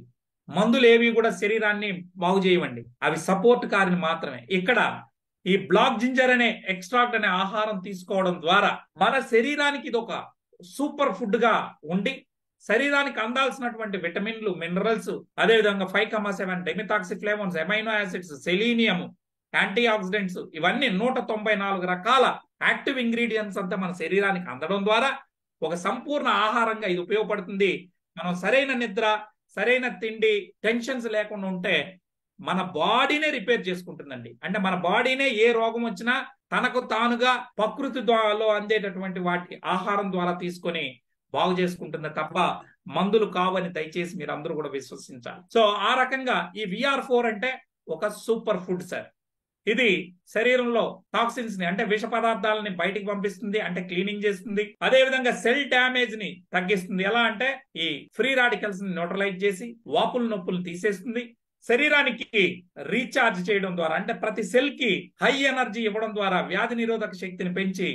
మందులు ఏవి కూడా శరీరాన్ని బాగు చేయవండి, అవి సపోర్ట్ కారణి మాత్రమే. ఇక్కడ ఈ బ్లాక్ జింజర్ అనే ఎక్స్ట్రాక్ట్ అనే ఆహారం తీసుకోవడం ద్వారా మన శరీరానికి ఇది ఒక సూపర్ ఫుడ్ గా ఉండి శరీరానికి అందాల్సినటువంటి విటమిన్లు, మినరల్స్, అదేవిధంగా 5,7 dimethoxyflavones, amino acids, selenium, antioxidants, ఇవన్నీ 194 రకాల యాక్టివ్ ఇంగ్రీడియంట్స్ అంతా మన శరీరానికి అందడం ద్వారా ఒక సంపూర్ణ ఆహారంగా ఇది ఉపయోగపడుతుంది. మనం సరైన నిద్ర, సరైన తిండి, టెన్షన్స్ లేకుండా ఉంటే మన బాడీనే రిపేర్ చేసుకుంటుందండి. అంటే మన బాడీనే ఏ రోగం వచ్చినా తనకు తానుగా ప్రకృతి ద్వారా అందేటటువంటి వాటి ఆహారం ద్వారా తీసుకొని బాగు చేసుకుంటుంది తప్ప మందులు కావని దయచేసి మీరు అందరూ కూడా విశ్వసించాలి. సో ఆ రకంగా ఈ VR4 అంటే ఒక సూపర్ ఫుడ్ సార్. ఇది శరీరంలో టాక్సిన్స్ ని, అంటే విష పదార్థాలని బయటికి పంపిస్తుంది, అంటే క్లీనింగ్ చేస్తుంది. అదే విధంగా సెల్ డ్యామేజ్ ని తగ్గిస్తుంది. ఎలా అంటే ఈ ఫ్రీ రాడికల్స్ ని న్యూట్రలైజ్ చేసి వాపులు నొప్పులు తీసేస్తుంది. శరీరానికి రీఛార్జ్ చేయడం ద్వారా, అంటే ప్రతి సెల్ కి హై ఎనర్జీ ఇవ్వడం ద్వారా వ్యాధి నిరోధక శక్తిని పెంచి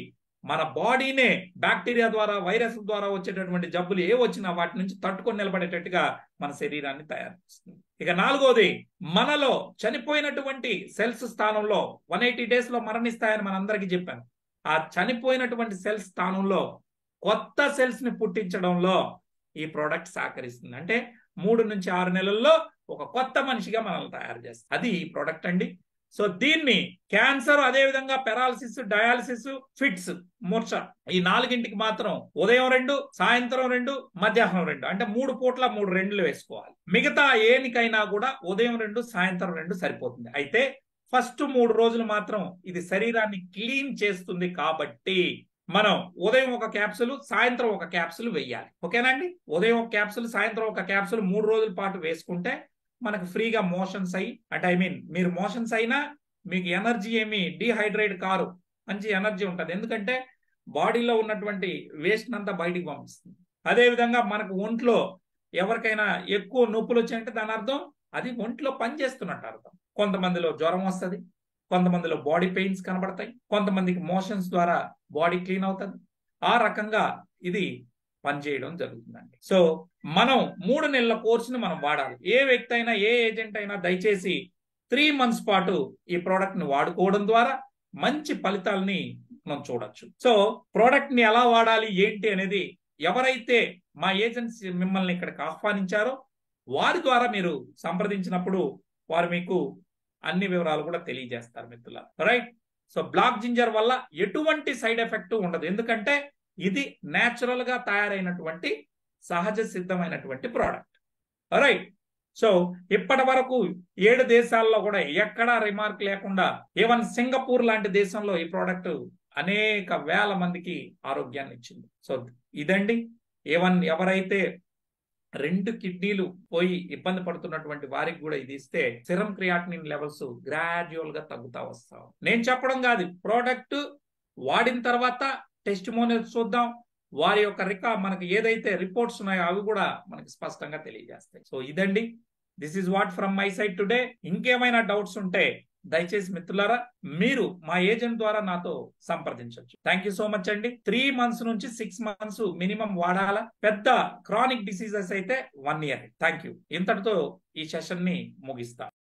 మన బాడీనే బ్యాక్టీరియా ద్వారా, వైరస్ ద్వారా వచ్చేటటువంటి జబ్బులు ఏ వచ్చినా వాటి నుంచి తట్టుకొని నిలబడేటట్టుగా మన శరీరాన్ని తయారు చేస్తుంది. ఇక 4వది, మనలో చనిపోయినటువంటి సెల్స్ స్థానంలో 180 days లో మరణిస్తాయని మనందరికీ చెప్పాను. ఆ చనిపోయినటువంటి సెల్స్ స్థానంలో కొత్త సెల్స్ ని పుట్టించడంలో ఈ ప్రోడక్ట్ సహకరిస్తుంది. అంటే 3 నుంచి 6 నెలల్లో ఒక కొత్త మనిషిగా మనల్ని తయారు చేస్తుంది. అది ఈ ప్రోడక్ట్ అండి. సో దీన్ని క్యాన్సర్, అదే విధంగా పెరాలసిస్, డయాలసిస్, ఫిట్స్, మూర్ఛ, ఈ 4ంటికి మాత్రం ఉదయం 2, సాయంత్రం 2, మధ్యాహ్నం 2, అంటే 3 పూట్ల 3 2 వేసుకోవాలి. మిగతా ఏనికైనా కూడా ఉదయం 2, సాయంత్రం 2 సరిపోతుంది. అయితే ఫస్ట్ 3 రోజులు మాత్రం ఇది శరీరాన్ని క్లీన్ చేస్తుంది కాబట్టి మనం ఉదయం ఒక క్యాప్సుల్, సాయంత్రం ఒక క్యాప్సుల్ వేయాలి. ఓకేనండి? ఉదయం ఒక క్యాప్సుల్, సాయంత్రం ఒక క్యాప్సుల్ 3 రోజుల పాటు వేసుకుంటే మనకు ఫ్రీగా మోషన్స్ అయ్యి, అంటే మీరు మోషన్స్ అయినా మీకు ఎనర్జీ ఏమి డిహైడ్రేట్ కారు, మంచి ఎనర్జీ ఉంటుంది. ఎందుకంటే బాడీలో ఉన్నటువంటి వేస్ట్ అంతా బయటికి పంపిస్తుంది. అదేవిధంగా మనకు ఒంట్లో ఎవరికైనా ఎక్కువ నొప్పులు వచ్చాయంటే దాని అర్థం అది ఒంట్లో పనిచేస్తున్నట్టు అర్థం. కొంతమందిలో జ్వరం వస్తుంది, కొంతమందిలో బాడీ పెయిన్స్ కనబడతాయి, కొంతమందికి మోషన్స్ ద్వారా బాడీ క్లీన్ అవుతుంది. ఆ రకంగా ఇది పనిచేయడం జరుగుతుందండి. సో మనం 3 నెలల కోర్సుని మనం వాడాలి. ఏ వ్యక్తి అయినా, ఏ ఏజెంట్ అయినా దయచేసి 3 మంత్స్ పాటు ఈ ప్రోడక్ట్ ని వాడుకోవడం ద్వారా మంచి ఫలితాలని మనం చూడొచ్చు. సో ప్రోడక్ట్ ని ఎలా వాడాలి ఏంటి అనేది ఎవరైతే మా ఏజెన్సీ మిమ్మల్ని ఇక్కడికి ఆహ్వానించారో వారి ద్వారా మీరు సంప్రదించినప్పుడు వారు మీకు అన్ని వివరాలు కూడా తెలియజేస్తారు మిత్రులారా. రైట్. సో బ్లాక్ జింజర్ వల్ల ఎటువంటి సైడ్ ఎఫెక్ట్ ఉండదు. ఎందుకంటే ఇది నేచురల్ గా తయారైనటువంటి సహజ సిద్ధమైనటువంటి ప్రోడక్ట్. రైట్. సో ఇప్పటి వరకు 7 దేశాల్లో కూడా ఎక్కడా రిమార్క్ లేకుండా, ఈవెన్ సింగపూర్ లాంటి దేశంలో ఈ ప్రోడక్ట్ అనేక వేల మందికి ఆరోగ్యాన్ని ఇచ్చింది. సో ఇదండి. ఈవెన్ ఎవరైతే 2 కిడ్నీలు పోయి ఇబ్బంది పడుతున్నటువంటి వారికి కూడా ఇది ఇస్తే సిరం క్రియాటినిన్ లెవెల్స్ గ్రాడ్యువల్ గా తగ్గుతా వస్తాం. నేను చెప్పడం కాదు, ప్రోడక్ట్ వాడిన తర్వాత టెస్టిమోనియల్స్ చూద్దాం. వారి యొక్క మనకి ఏదైతే రిపోర్ట్స్ ఉన్నాయో అవి కూడా మనకి స్పష్టంగా తెలియజేస్తాయి. సో ఇదండి. This is what from my side today. ఇంకేమైనా డౌట్స్ ఉంటే దయచేసి మిత్రులారా మీరు మా ఏజెంట్ ద్వారా నాతో సంప్రదించవచ్చు. థ్యాంక్ యూ సో మచ్ అండి. 3 మంత్స్ నుంచి 6 మంత్స్ మినిమం వాడాలా. పెద్ద క్రానిక్ డిసీజెస్ అయితే 1 ఇయర్. Thank you. ఇంతటితో ఈ సెషన్ ని ముగిస్తా.